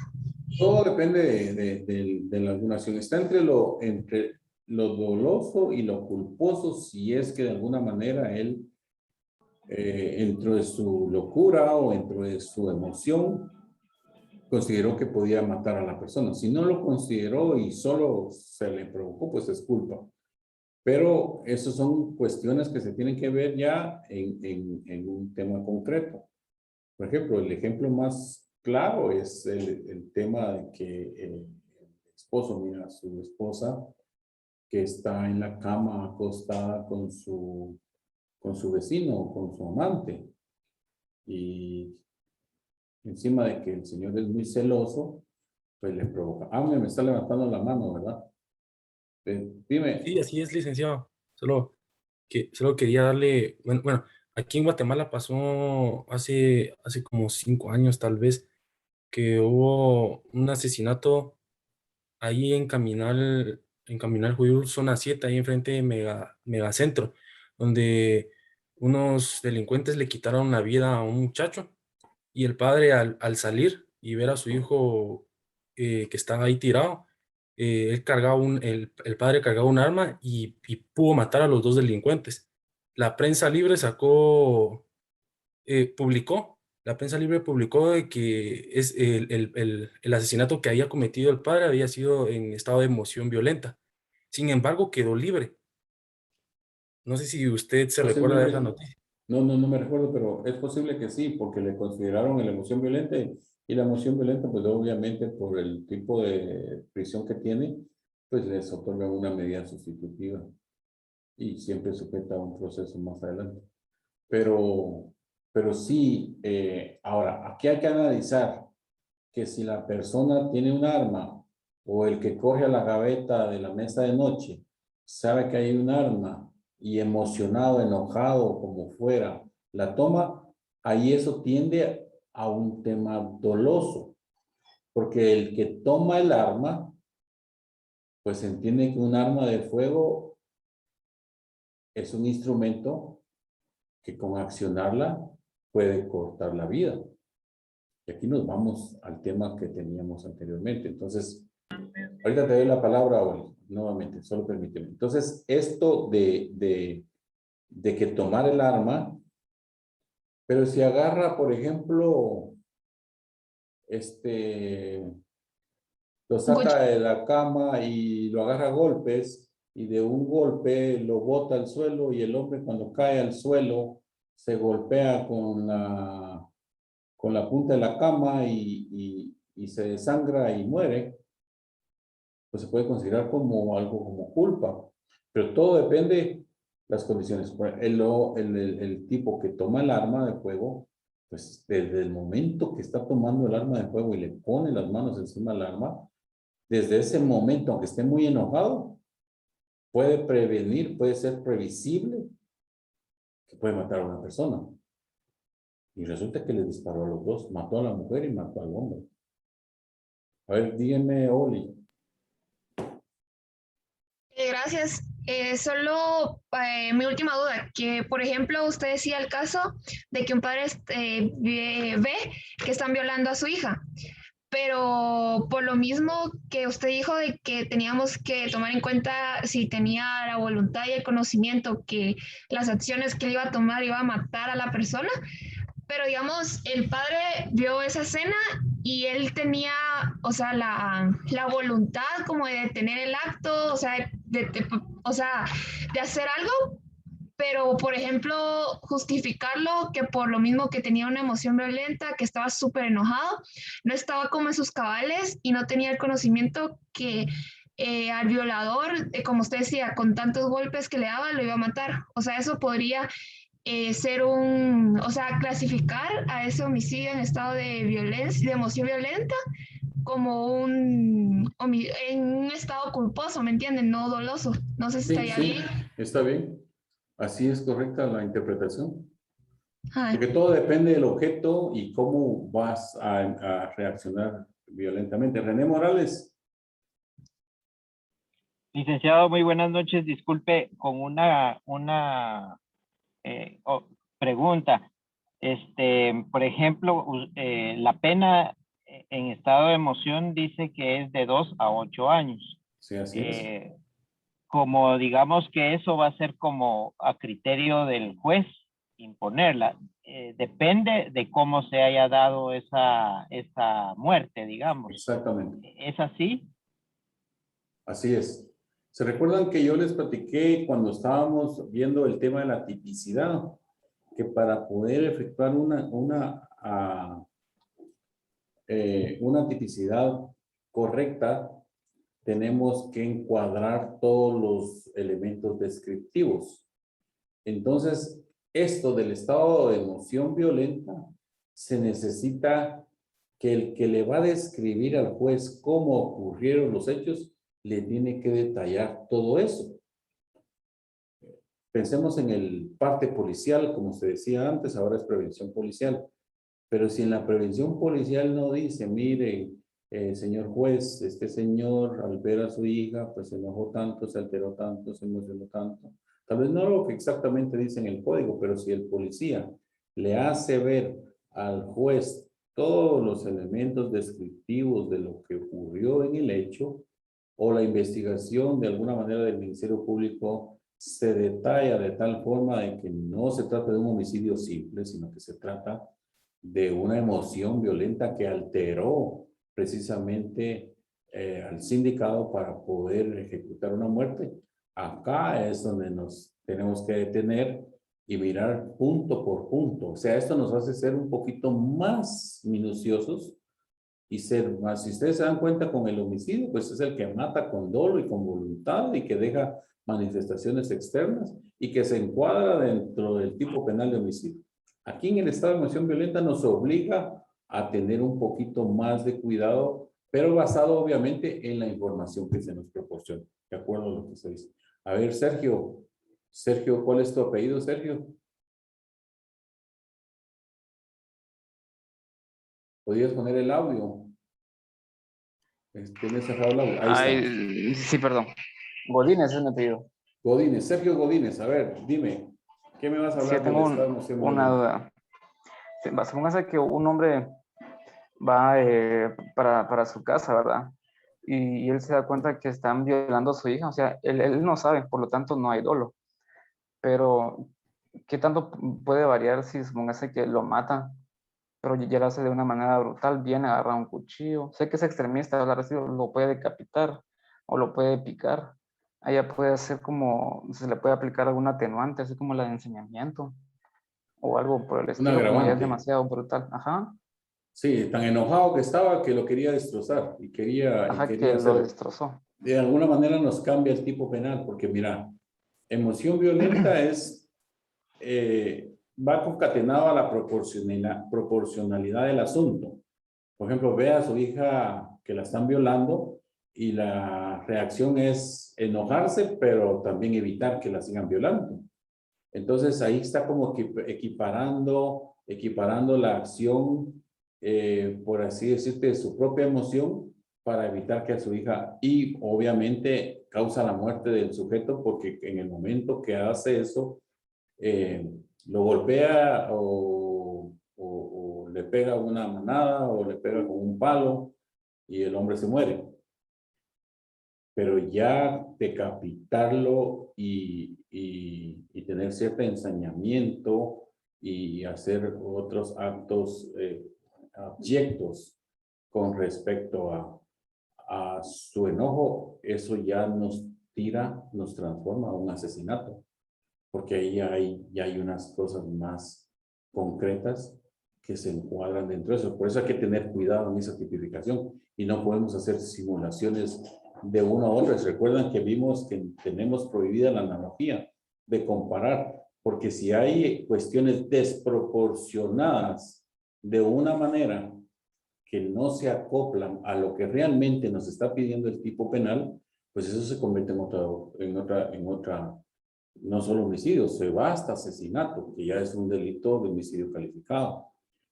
Todo depende de la alguna acción. Está entre lo doloso y lo culposo, si es que de alguna manera él, dentro de su locura o dentro de su emoción, consideró que podía matar a la persona. Si no lo consideró y solo se le provocó, pues es culpa. Pero esas son cuestiones que se tienen que ver ya en un tema concreto. Por ejemplo, el ejemplo más claro es el tema de que el esposo mira a su esposa que está en la cama acostada con su vecino, con su amante. Y encima de que el señor es muy celoso, pues le provoca. Ah, me está levantando la mano, ¿verdad? Dime. Sí, así es, licenciado. Solo quería darle, bueno, aquí en Guatemala pasó hace como 5 años tal vez, que hubo un asesinato ahí en Caminal Juyul, zona 7, ahí enfrente de Megacentro, donde unos delincuentes le quitaron la vida a un muchacho y el padre al salir y ver a su hijo que estaba ahí tirado, el padre cargaba un arma y pudo matar a los dos delincuentes. La prensa libre publicó la prensa libre publicó de que es el asesinato que había cometido el padre había sido en estado de emoción violenta. Sin embargo, quedó libre. No sé si usted se recuerda de esa Posiblemente, noticia. no me recuerdo, pero es posible que sí, porque le consideraron la emoción violenta y la emoción violenta, pues obviamente por el tipo de prisión que tiene, pues les otorgan una medida sustitutiva y siempre sujeta a un proceso más adelante. Pero sí, ahora, aquí hay que analizar que si la persona tiene un arma o el que coge a la gaveta de la mesa de noche sabe que hay un arma y emocionado, enojado, como fuera, la toma, ahí eso tiende a un tema doloso, porque el que toma el arma, pues entiende que un arma de fuego es un instrumento que con accionarla puede cortar la vida. Y aquí nos vamos al tema que teníamos anteriormente. Entonces, ahorita te doy la palabra, Oli, nuevamente, solo permíteme. Entonces, esto de que tomar el arma, pero si agarra, por ejemplo, lo saca de la cama y lo agarra a golpes, y de un golpe lo bota al suelo, y el hombre cuando cae al suelo se golpea con la punta de la cama y se desangra y muere, pues se puede considerar como algo como culpa. Pero todo depende de las condiciones. El tipo que toma el arma de fuego, pues desde el momento que está tomando el arma de fuego y le pone las manos encima del arma, desde ese momento, aunque esté muy enojado, puede prevenir, puede ser previsible que puede matar a una persona. Y resulta que le disparó a los dos, mató a la mujer y mató al hombre. A ver, dígame, Oli. Gracias. Solo mi última duda, que por ejemplo usted decía el caso de que un padre ve que están violando a su hija, pero por lo mismo que usted dijo de que teníamos que tomar en cuenta si tenía la voluntad y el conocimiento que las acciones que él iba a tomar iba a matar a la persona, pero digamos, el padre vio esa escena y él tenía, o sea, la voluntad como de detener el acto, o sea, o sea, de hacer algo, pero por ejemplo, justificarlo que por lo mismo que tenía una emoción violenta, que estaba súper enojado, no estaba como en sus cabales y no tenía el conocimiento que al violador, como usted decía, con tantos golpes que le daba, lo iba a matar. O sea, eso podría ser o sea, clasificar a ese homicidio en estado de violencia, de emoción violenta, como en un estado culposo, ¿me entienden? No doloso. No sé si Sí, estaría sí, bien. está bien. Así es correcta la interpretación. Ay, Porque todo depende del objeto y cómo vas a reaccionar violentamente. René Morales. Licenciado, muy buenas noches. Disculpe, con una pregunta. Por ejemplo, la pena en estado de emoción dice que es de 2 a 8 años. Sí, así es. Como digamos que eso va a ser como a criterio del juez imponerla. Depende de cómo se haya dado esa muerte, digamos. Exactamente. ¿Es así? Así es. ¿Se recuerdan que yo les platiqué cuando estábamos viendo el tema de la tipicidad? Que para poder efectuar una tipicidad correcta, tenemos que encuadrar todos los elementos descriptivos. Entonces, esto del estado de emoción violenta, se necesita que el que le va a describir al juez cómo ocurrieron los hechos, le tiene que detallar todo eso. Pensemos en el parte policial, como se decía antes, ahora es prevención policial. Pero si en la prevención policial no dice, mire, señor juez, este señor al ver a su hija, pues se enojó tanto, se alteró tanto, se emocionó tanto. Tal vez no lo que exactamente dice en el código, pero si el policía le hace ver al juez todos los elementos descriptivos de lo que ocurrió en el hecho, o la investigación de alguna manera del Ministerio Público se detalla de tal forma de que no se trata de un homicidio simple, sino que se trata de una emoción violenta que alteró precisamente al sindicado para poder ejecutar una muerte. Acá es donde nos tenemos que detener y mirar punto por punto. O sea, esto nos hace ser un poquito más minuciosos y ser más. Si ustedes se dan cuenta con el homicidio, pues es el que mata con dolo y con voluntad y que deja manifestaciones externas y que se encuadra dentro del tipo penal de homicidio. Aquí en el estado de emoción violenta nos obliga a tener un poquito más de cuidado, pero basado obviamente en la información que se nos proporciona, de acuerdo a lo que se dice. A ver, Sergio. Sergio, ¿cuál es tu apellido, Sergio? ¿Podrías poner el audio? Tienes cerrado el audio. Ahí está. Ay, sí, perdón. Godínez es mi apellido. Godínez, Sergio Godínez, a ver, dime, ¿qué me vas a Sí, hablar del tengo estado de emoción una violenta? duda. Supóngase que un hombre va para su casa, ¿verdad? Y él se da cuenta que están violando a su hija. O sea, él no sabe, por lo tanto no hay dolo. Pero, ¿qué tanto puede variar si supóngase que lo matan, pero ya lo hace de una manera brutal? Viene, agarra un cuchillo. Sé que es extremista, hablar así, lo puede decapitar o lo puede picar. Allá puede ser como, se le puede aplicar algún atenuante, así como la de ensañamiento o algo por el Un estilo, como ya es agravante. demasiado brutal. Ajá, Sí, tan enojado que estaba que lo quería destrozar y ajá, que quería lo hacer. destrozó. De alguna manera nos cambia el tipo penal, porque mira, emoción violenta es, va concatenado a la proporcionalidad del asunto. Por ejemplo, ve a su hija que la están violando y la reacción es enojarse, pero también evitar que la sigan violando. Entonces ahí está como que equiparando la acción, por así decirte, de su propia emoción para evitar que a su hija, y obviamente causa la muerte del sujeto porque en el momento que hace eso, eh, lo golpea o le pega una manada o le pega con un palo y el hombre se muere. Pero ya decapitarlo y tener cierto ensañamiento y hacer otros actos abyectos con respecto a su enojo, eso ya nos nos transforma a un asesinato, porque ahí ya hay unas cosas más concretas que se encuadran dentro de eso. Por eso hay que tener cuidado en esa tipificación y no podemos hacer simulaciones de una a otra. Recuerdan que vimos que tenemos prohibida la analogía de comparar, porque si hay cuestiones desproporcionadas de una manera que no se acoplan a lo que realmente nos está pidiendo el tipo penal, pues eso se convierte en otra, no solo homicidio, se va hasta asesinato, que ya es un delito de homicidio calificado.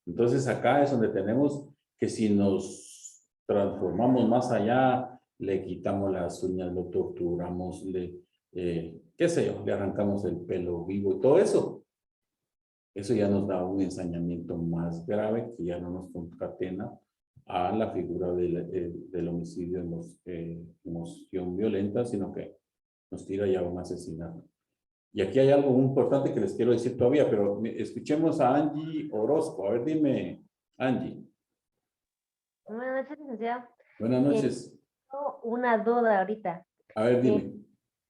Entonces acá es donde tenemos que si nos transformamos más allá, le quitamos las uñas, lo torturamos, qué sé yo, le arrancamos el pelo vivo y todo eso. Eso ya nos da un ensañamiento más grave que ya no nos concatena a la figura del homicidio emoción violenta, sino que nos tira ya a un asesinato. Y aquí hay algo muy importante que les quiero decir todavía, pero escuchemos a Angie Orozco. A ver, dime, Angie. Buenas noches, licenciado. Buenas noches. Tengo una duda ahorita. A ver, dime.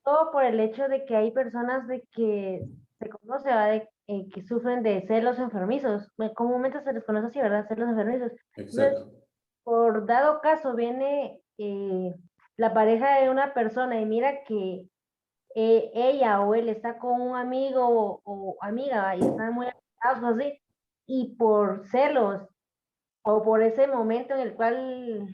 Todo por el hecho de que hay personas de que se conoce, ¿verdad? Que sufren de celos enfermizos. Comúnmente se les conoce así, ¿verdad? Celos enfermizos. Entonces, Exacto. por dado caso, viene la pareja de una persona y mira que ella o él está con un amigo o amiga, ¿va? Y están muy alejados así, y por celos o por ese momento en el cual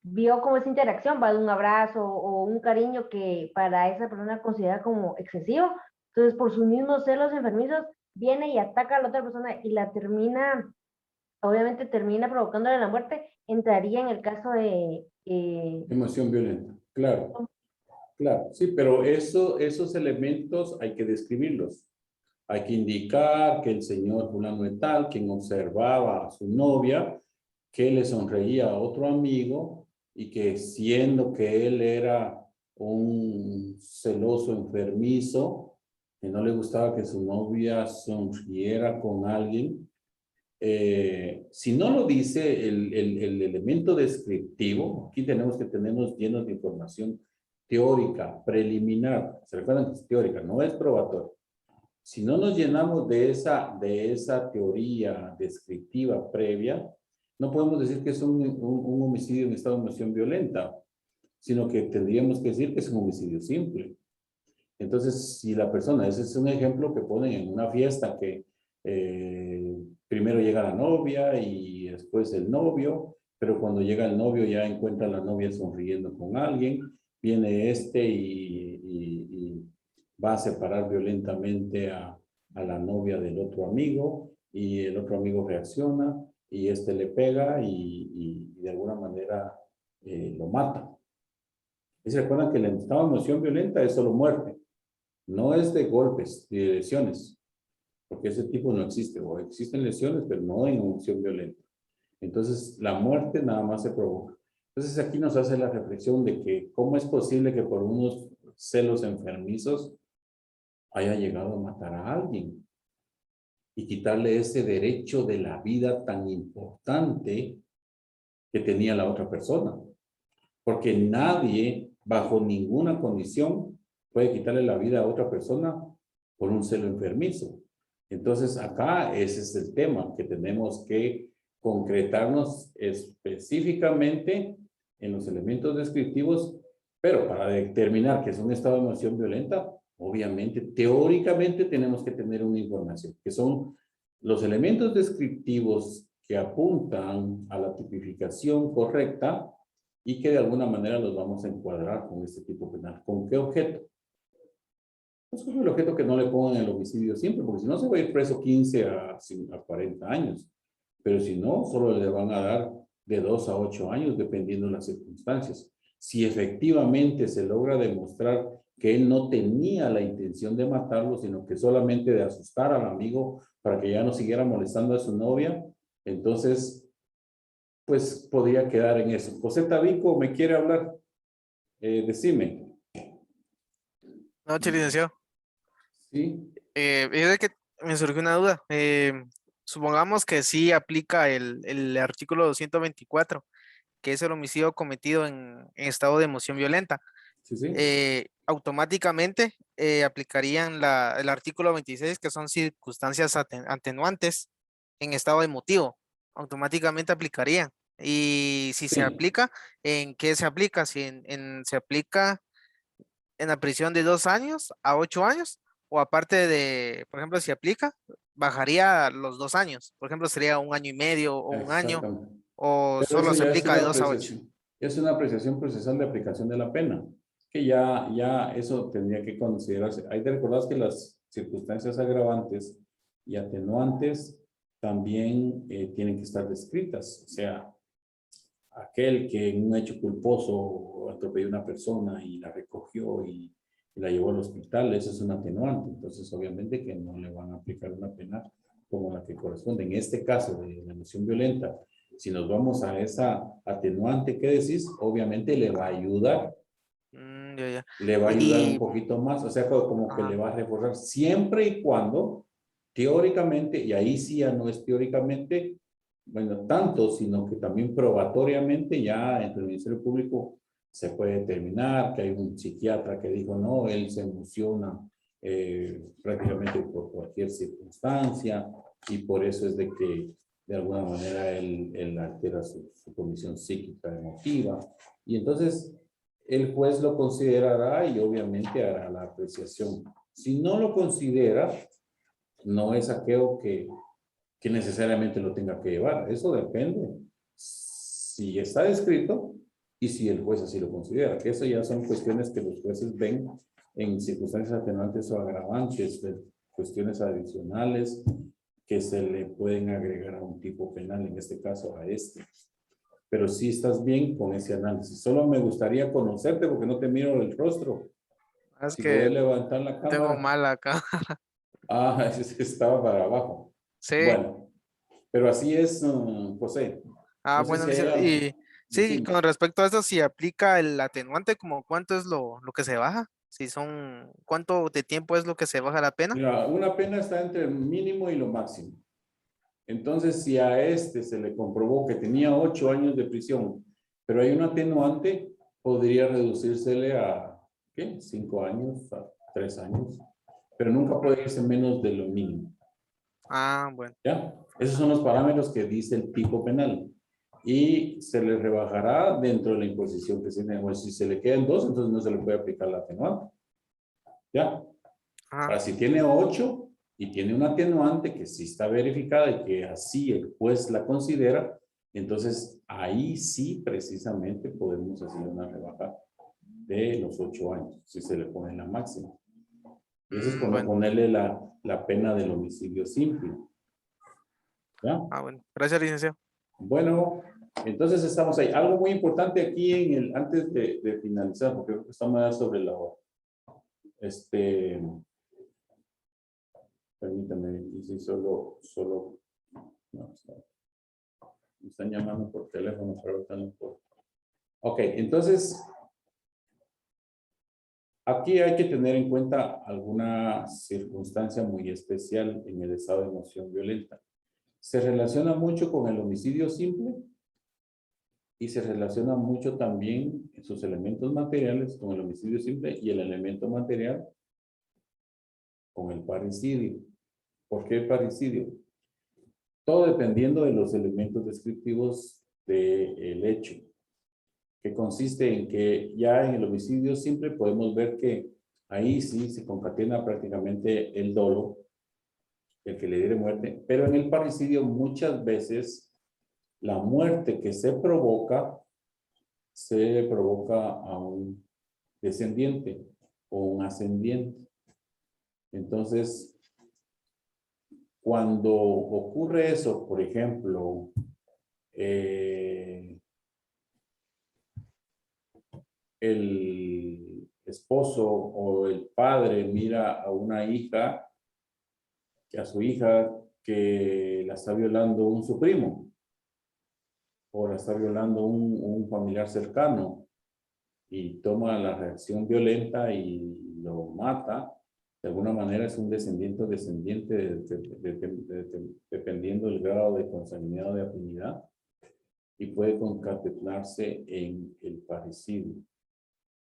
vio como esa interacción, va de un abrazo o un cariño que para esa persona considera como excesivo, entonces por sus mismos celos enfermizos viene y ataca a la otra persona y la termina, obviamente termina provocándole la muerte, entraría en el caso de... Emoción violenta. Claro, claro. Sí, pero esos elementos hay que describirlos. Hay que indicar que el señor fulano de tal, quien observaba a su novia, que le sonreía a otro amigo y que siendo que él era un celoso enfermizo, que no le gustaba que su novia sonriera con alguien, Si no lo dice el elemento descriptivo, aquí tenemos que tenernos llenos de información teórica, preliminar. ¿Se recuerdan que es teórica? No es probatoria. Si no nos llenamos de esa teoría descriptiva previa, no podemos decir que es un homicidio en estado de emoción violenta, sino que tendríamos que decir que es un homicidio simple. Entonces, si la persona, ese es un ejemplo que ponen en una fiesta que primero llega la novia y después el novio, pero cuando llega el novio ya encuentra a la novia sonriendo con alguien, viene y va a separar violentamente a la novia del otro amigo y el otro amigo reacciona y le pega y de alguna manera lo mata. Y se recuerdan que el estado de emoción violenta es solo muerte, no es de golpes ni de lesiones, porque ese tipo no existe, o existen lesiones, pero no en emoción violenta. Entonces, la muerte nada más se provoca. Entonces, aquí nos hace la reflexión de que cómo es posible que por unos celos enfermizos haya llegado a matar a alguien y quitarle ese derecho de la vida tan importante que tenía la otra persona. Porque nadie, bajo ninguna condición, puede quitarle la vida a otra persona por un celo enfermizo. Entonces, acá ese es el tema, que tenemos que concretarnos específicamente en los elementos descriptivos, pero para determinar que es un estado de emoción violenta, obviamente, teóricamente tenemos que tener una información, que son los elementos descriptivos que apuntan a la tipificación correcta y que de alguna manera los vamos a encuadrar con este tipo penal. ¿Con qué objeto? Pues con el objeto que no le pongan el homicidio simple, porque si no se va a ir preso 15 a 40 años. Pero si no, solo le van a dar de 2 a 8 años, dependiendo de las circunstancias. Si efectivamente se logra demostrar que él no tenía la intención de matarlo, sino que solamente de asustar al amigo para que ya no siguiera molestando a su novia, entonces, pues podría quedar en eso. José Tabico, ¿me quiere hablar? Decime. Noche, licenciado. Sí. Fíjate que me surgió una duda. Supongamos que sí aplica el artículo 224, que es el homicidio cometido en estado de emoción violenta. Sí, sí. Automáticamente aplicarían el artículo 26, que son circunstancias atenuantes en estado emotivo. Automáticamente aplicarían. Y si se aplica, ¿en qué se aplica? Si se aplica en la prisión de 2 años a 8 años, o aparte de, por ejemplo, si aplica, bajaría los 2 años. Por ejemplo, sería 1 año y medio o 1 año, o Pero solo eso se ya es aplica una de 2 a 8. Es una apreciación procesal de aplicación de la pena, que ya eso tendría que considerarse. Hay que recordar que las circunstancias agravantes y atenuantes también tienen que estar descritas. O sea, aquel que en un hecho culposo atropelló a una persona y la recogió y la llevó al hospital, eso es un atenuante. Entonces, obviamente que no le van a aplicar una pena como la que corresponde. En este caso de la emoción violenta, si nos vamos a esa atenuante que decís, obviamente le va a ayudar. Le va a ayudar un poquito más, o sea, como que le va a reforzar, siempre y cuando, teóricamente, y ahí sí ya no es teóricamente, bueno, tanto, sino que también probatoriamente ya entre el Ministerio Público se puede determinar que hay un psiquiatra que dijo, no, él se emociona prácticamente por cualquier circunstancia y por eso es de que de alguna manera él altera su condición psíquica, emotiva. Y entonces el juez lo considerará y obviamente hará la apreciación. Si no lo considera, no es aquello que necesariamente lo tenga que llevar. Eso depende si está descrito y si el juez así lo considera, que eso ya son cuestiones que los jueces ven en circunstancias atenuantes o agravantes, de cuestiones adicionales que se le pueden agregar a un tipo penal, en este caso a este. Pero sí estás bien con ese análisis. Solo me gustaría conocerte porque no te miro el rostro. Es si que puedes levantar la cámara. tengo mala cámara. Ah, es que estaba para abajo. Sí. Bueno, pero así es, José. Ah, No sé bueno, si hay sí, con respecto a esto, si aplica el atenuante, como cuánto es lo que se baja, si son, cuánto de tiempo es lo que se baja la pena. Mira, una pena está entre el mínimo y lo máximo. Entonces, si a este se le comprobó que tenía 8 años de prisión, pero hay un atenuante, podría reducírsele a, ¿qué? 5 años, a 3 años, pero nunca puede irse menos de lo mínimo. Ah, bueno. ¿Ya? Esos son los parámetros que dice el tipo penal. Y se le rebajará dentro de la imposición que se tiene. O si se le queda en 2, entonces no se le puede aplicar la atenuante. ¿Ya? Ahora, si tiene 8 y tiene un atenuante que sí está verificada y que así el juez la considera, entonces ahí sí precisamente podemos hacer una rebaja de los 8 años, si se le pone la máxima. Y eso es como Bueno. ponerle la pena del homicidio simple. ¿Ya? Ah, bueno. Gracias, licenciado. Bueno, entonces estamos ahí. Algo muy importante aquí antes de finalizar, porque creo que estamos ya sobre la hora. Permítame, y si solo, no, me están llamando por teléfono, pero ahorita no puedo. Ok, entonces, aquí hay que tener en cuenta alguna circunstancia muy especial en el estado de emoción violenta. Se relaciona mucho con el homicidio simple y se relaciona mucho también en sus elementos materiales con el homicidio simple y el elemento material con el parricidio. ¿Por qué parricidio? Todo dependiendo de los elementos descriptivos del hecho, que consiste en que ya en el homicidio simple podemos ver que ahí sí se concatena prácticamente el dolo, el que le diere muerte, pero en el parricidio muchas veces la muerte que se provoca a un descendiente o un ascendiente. Entonces, cuando ocurre eso, por ejemplo, el esposo o el padre mira a una hija, a su hija que la está violando su primo, o la está violando un familiar cercano, y toma la reacción violenta y lo mata, de alguna manera es un descendiente o descendiente dependiendo del grado de consanguinidad o de afinidad, y puede concatenarse en el parricidio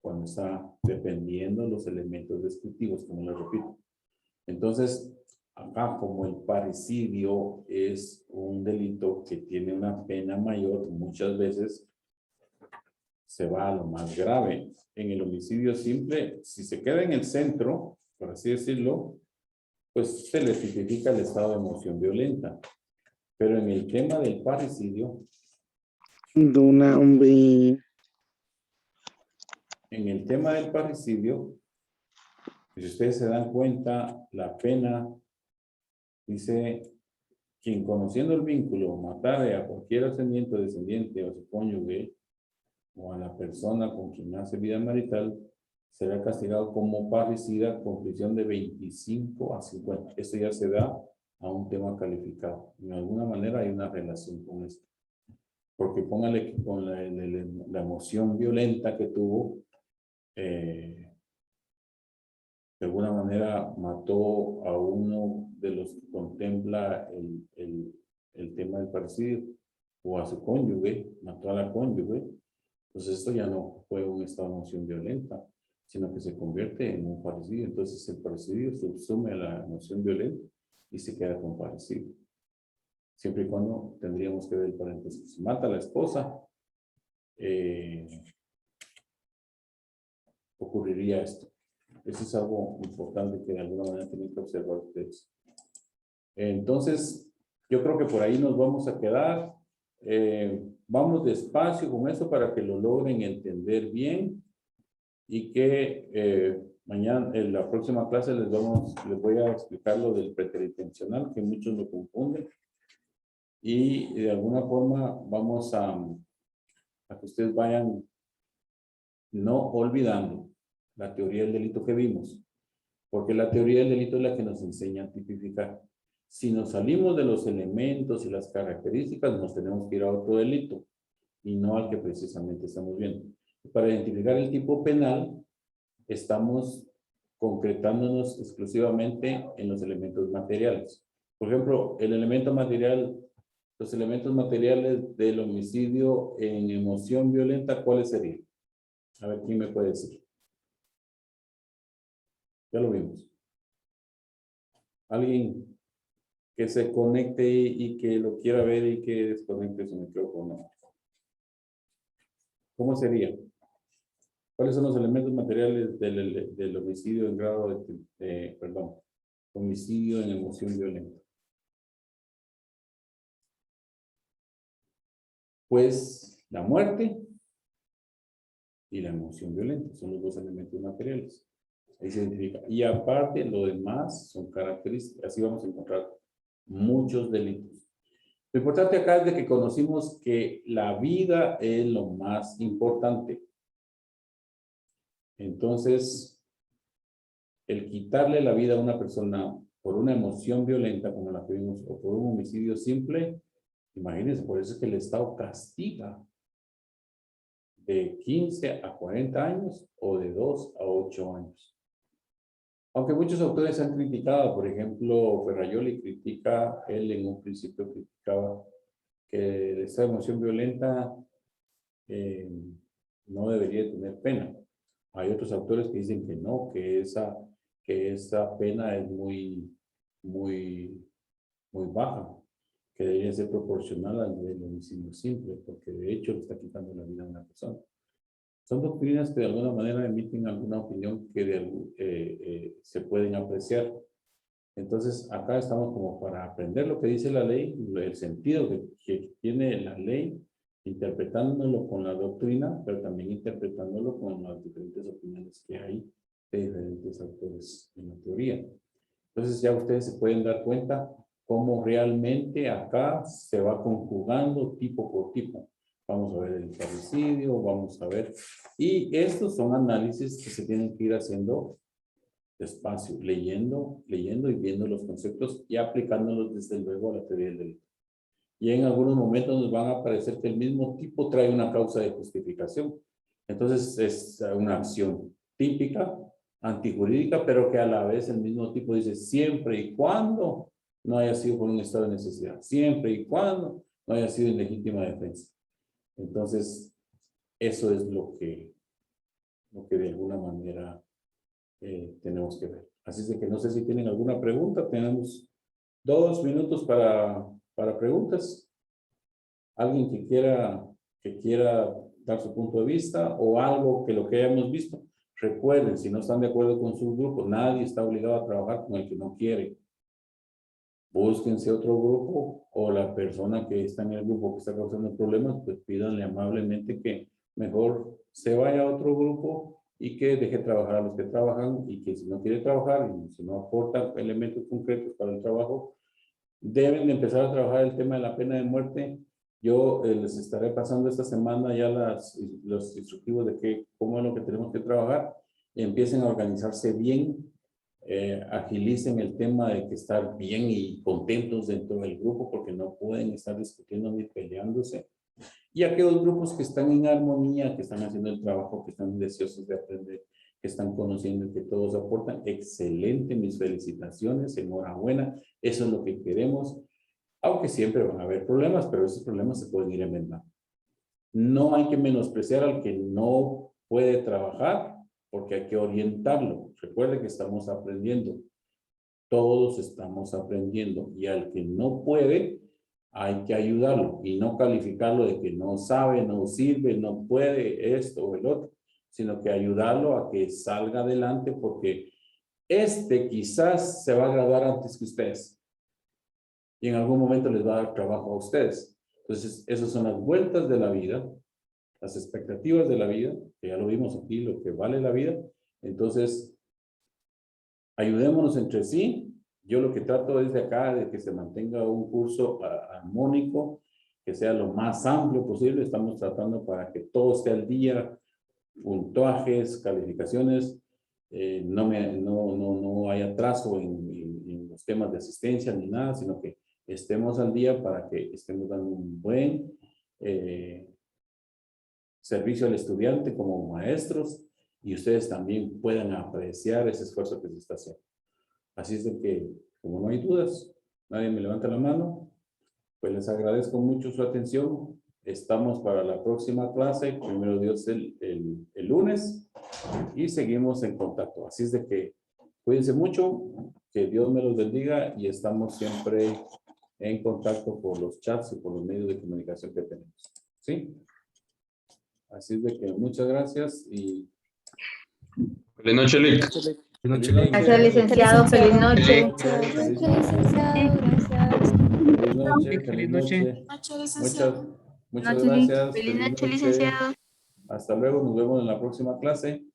cuando está dependiendo los elementos descriptivos, como les repito. Entonces, acá como el parricidio es un delito que tiene una pena mayor, muchas veces se va a lo más grave. En el homicidio simple, si se queda en el centro, por así decirlo, pues se le tipifica el estado de emoción violenta. Pero en el tema del parricidio, si ustedes se dan cuenta, la pena dice: quien conociendo el vínculo matare a cualquier ascendiente o descendiente o su cónyuge o a la persona con quien hace vida marital, será castigado como parricida con prisión de 25 a 50. Esto ya se da a un tema calificado. De alguna manera hay una relación con esto. Porque póngale que con la emoción violenta que tuvo, de alguna manera mató a uno de los que contempla el tema del parricidio, o a su cónyuge, mató a la cónyuge. Entonces esto ya no fue un estado de emoción violenta, sino que se convierte en un parricidio. Entonces el parricidio subsume a la emoción violenta y se queda con parricidio. Siempre y cuando tendríamos que ver el paréntesis. Mata a la esposa, ocurriría esto. Eso es algo importante que de alguna manera tienen que observar ustedes. Entonces, yo creo que por ahí nos vamos a quedar. Vamos despacio con eso para que lo logren entender bien y que mañana, en la próxima clase, les voy a explicar lo del preteritencional, que muchos lo confunden. Y de alguna forma vamos a que ustedes vayan no olvidando la teoría del delito que vimos, porque la teoría del delito es la que nos enseña a tipificar. Si nos salimos de los elementos y las características, nos tenemos que ir a otro delito y no al que precisamente estamos viendo. Para identificar el tipo penal, estamos concretándonos exclusivamente en los elementos materiales. Por ejemplo, el elemento material, los elementos materiales del homicidio en emoción violenta, ¿cuáles serían? A ver, ¿quién me puede decir? Ya lo vimos. Alguien que se conecte y que lo quiera ver y que desconecte su micrófono. ¿Cómo sería? ¿Cuáles son los elementos materiales del homicidio en grado perdón, homicidio en emoción violenta? Pues la muerte y la emoción violenta son los dos elementos materiales. Ahí se identifica. Y aparte, lo demás son características. Así vamos a encontrar muchos delitos. Lo importante acá es de que conocimos que la vida es lo más importante. Entonces, el quitarle la vida a una persona por una emoción violenta, como la que vimos, o por un homicidio simple, imagínense, por eso es que el Estado castiga de 15 a 40 años o de 2 a 8 años. Aunque muchos autores han criticado, por ejemplo, Ferrajoli critica, él en un principio criticaba que esta emoción violenta no debería tener pena. Hay otros autores que dicen que no, que esa pena es muy baja, que debería ser proporcional al del homicidio simple, porque de hecho le está quitando la vida a una persona. Son doctrinas que de alguna manera emiten alguna opinión que se pueden apreciar. Entonces, acá estamos como para aprender lo que dice la ley, el sentido que tiene la ley, interpretándolo con la doctrina, pero también interpretándolo con las diferentes opiniones que hay de diferentes autores en la teoría. Entonces, ya ustedes se pueden dar cuenta cómo realmente acá se va conjugando tipo por tipo. Vamos a ver el parricidio, vamos a ver. Y estos son análisis que se tienen que ir haciendo despacio, leyendo y viendo los conceptos y aplicándolos desde luego a la teoría del delito. Y en algunos momentos nos van a parecer que el mismo tipo trae una causa de justificación. Entonces es una acción típica, antijurídica, pero que a la vez el mismo tipo dice siempre y cuando no haya sido por un estado de necesidad, siempre y cuando no haya sido en legítima defensa. Entonces, eso es lo que de alguna manera tenemos que ver. Así es de que no sé si tienen alguna pregunta. Tenemos 2 minutos para preguntas. Alguien que quiera dar su punto de vista o algo que lo que hayamos visto. Recuerden, si no están de acuerdo con su grupo, nadie está obligado a trabajar con el que no quiere. Búsquense otro grupo o la persona que está en el grupo que está causando problemas, pues pídanle amablemente que mejor se vaya a otro grupo y que deje trabajar a los que trabajan y que si no quiere trabajar y si no aporta elementos concretos para el trabajo, deben de empezar a trabajar el tema de la pena de muerte. Yo les estaré pasando esta semana ya los instructivos de cómo es lo que tenemos que trabajar y empiecen a organizarse bien. Agilicen el tema de que estar bien y contentos dentro del grupo porque no pueden estar discutiendo ni peleándose. Y aquellos grupos que están en armonía, que están haciendo el trabajo, que están deseosos de aprender, que están conociendo y que todos aportan, excelente, mis felicitaciones, enhorabuena, eso es lo que queremos, aunque siempre van a haber problemas, pero esos problemas se pueden ir enmendando. No hay que menospreciar al que no puede trabajar, porque hay que orientarlo. Recuerde que estamos aprendiendo. Todos estamos aprendiendo. Y al que no puede, hay que ayudarlo. Y no calificarlo de que no sabe, no sirve, no puede, esto o el otro. Sino que ayudarlo a que salga adelante porque quizás se va a graduar antes que ustedes. Y en algún momento les va a dar trabajo a ustedes. Entonces, esas son las vueltas de la vida. Las expectativas de la vida, que ya lo vimos aquí, lo que vale la vida. Entonces, ayudémonos entre sí. Yo lo que trato desde acá de que se mantenga un curso armónico, que sea lo más amplio posible. Estamos tratando para que todo esté al día, puntuajes, calificaciones, no hay atraso en los temas de asistencia ni nada, sino que estemos al día para que estemos dando un buen servicio al estudiante como maestros y ustedes también puedan apreciar ese esfuerzo que se está haciendo. Así es de que, como no hay dudas, Nadie me levanta la mano. Pues les agradezco mucho su atención. Estamos para la próxima clase, primero Dios, el lunes, y seguimos en contacto. Así es de que cuídense mucho, que Dios me los bendiga y estamos siempre en contacto por los chats y por los medios de comunicación que tenemos. ¿Sí? Así es de que muchas gracias y... Feliz noche, Lick. Gracias, licenciado. Feliz noche. Feliz noche. Feliz noche. Muchas gracias. Feliz noche, licenciado. Hasta luego. Nos vemos en la próxima clase.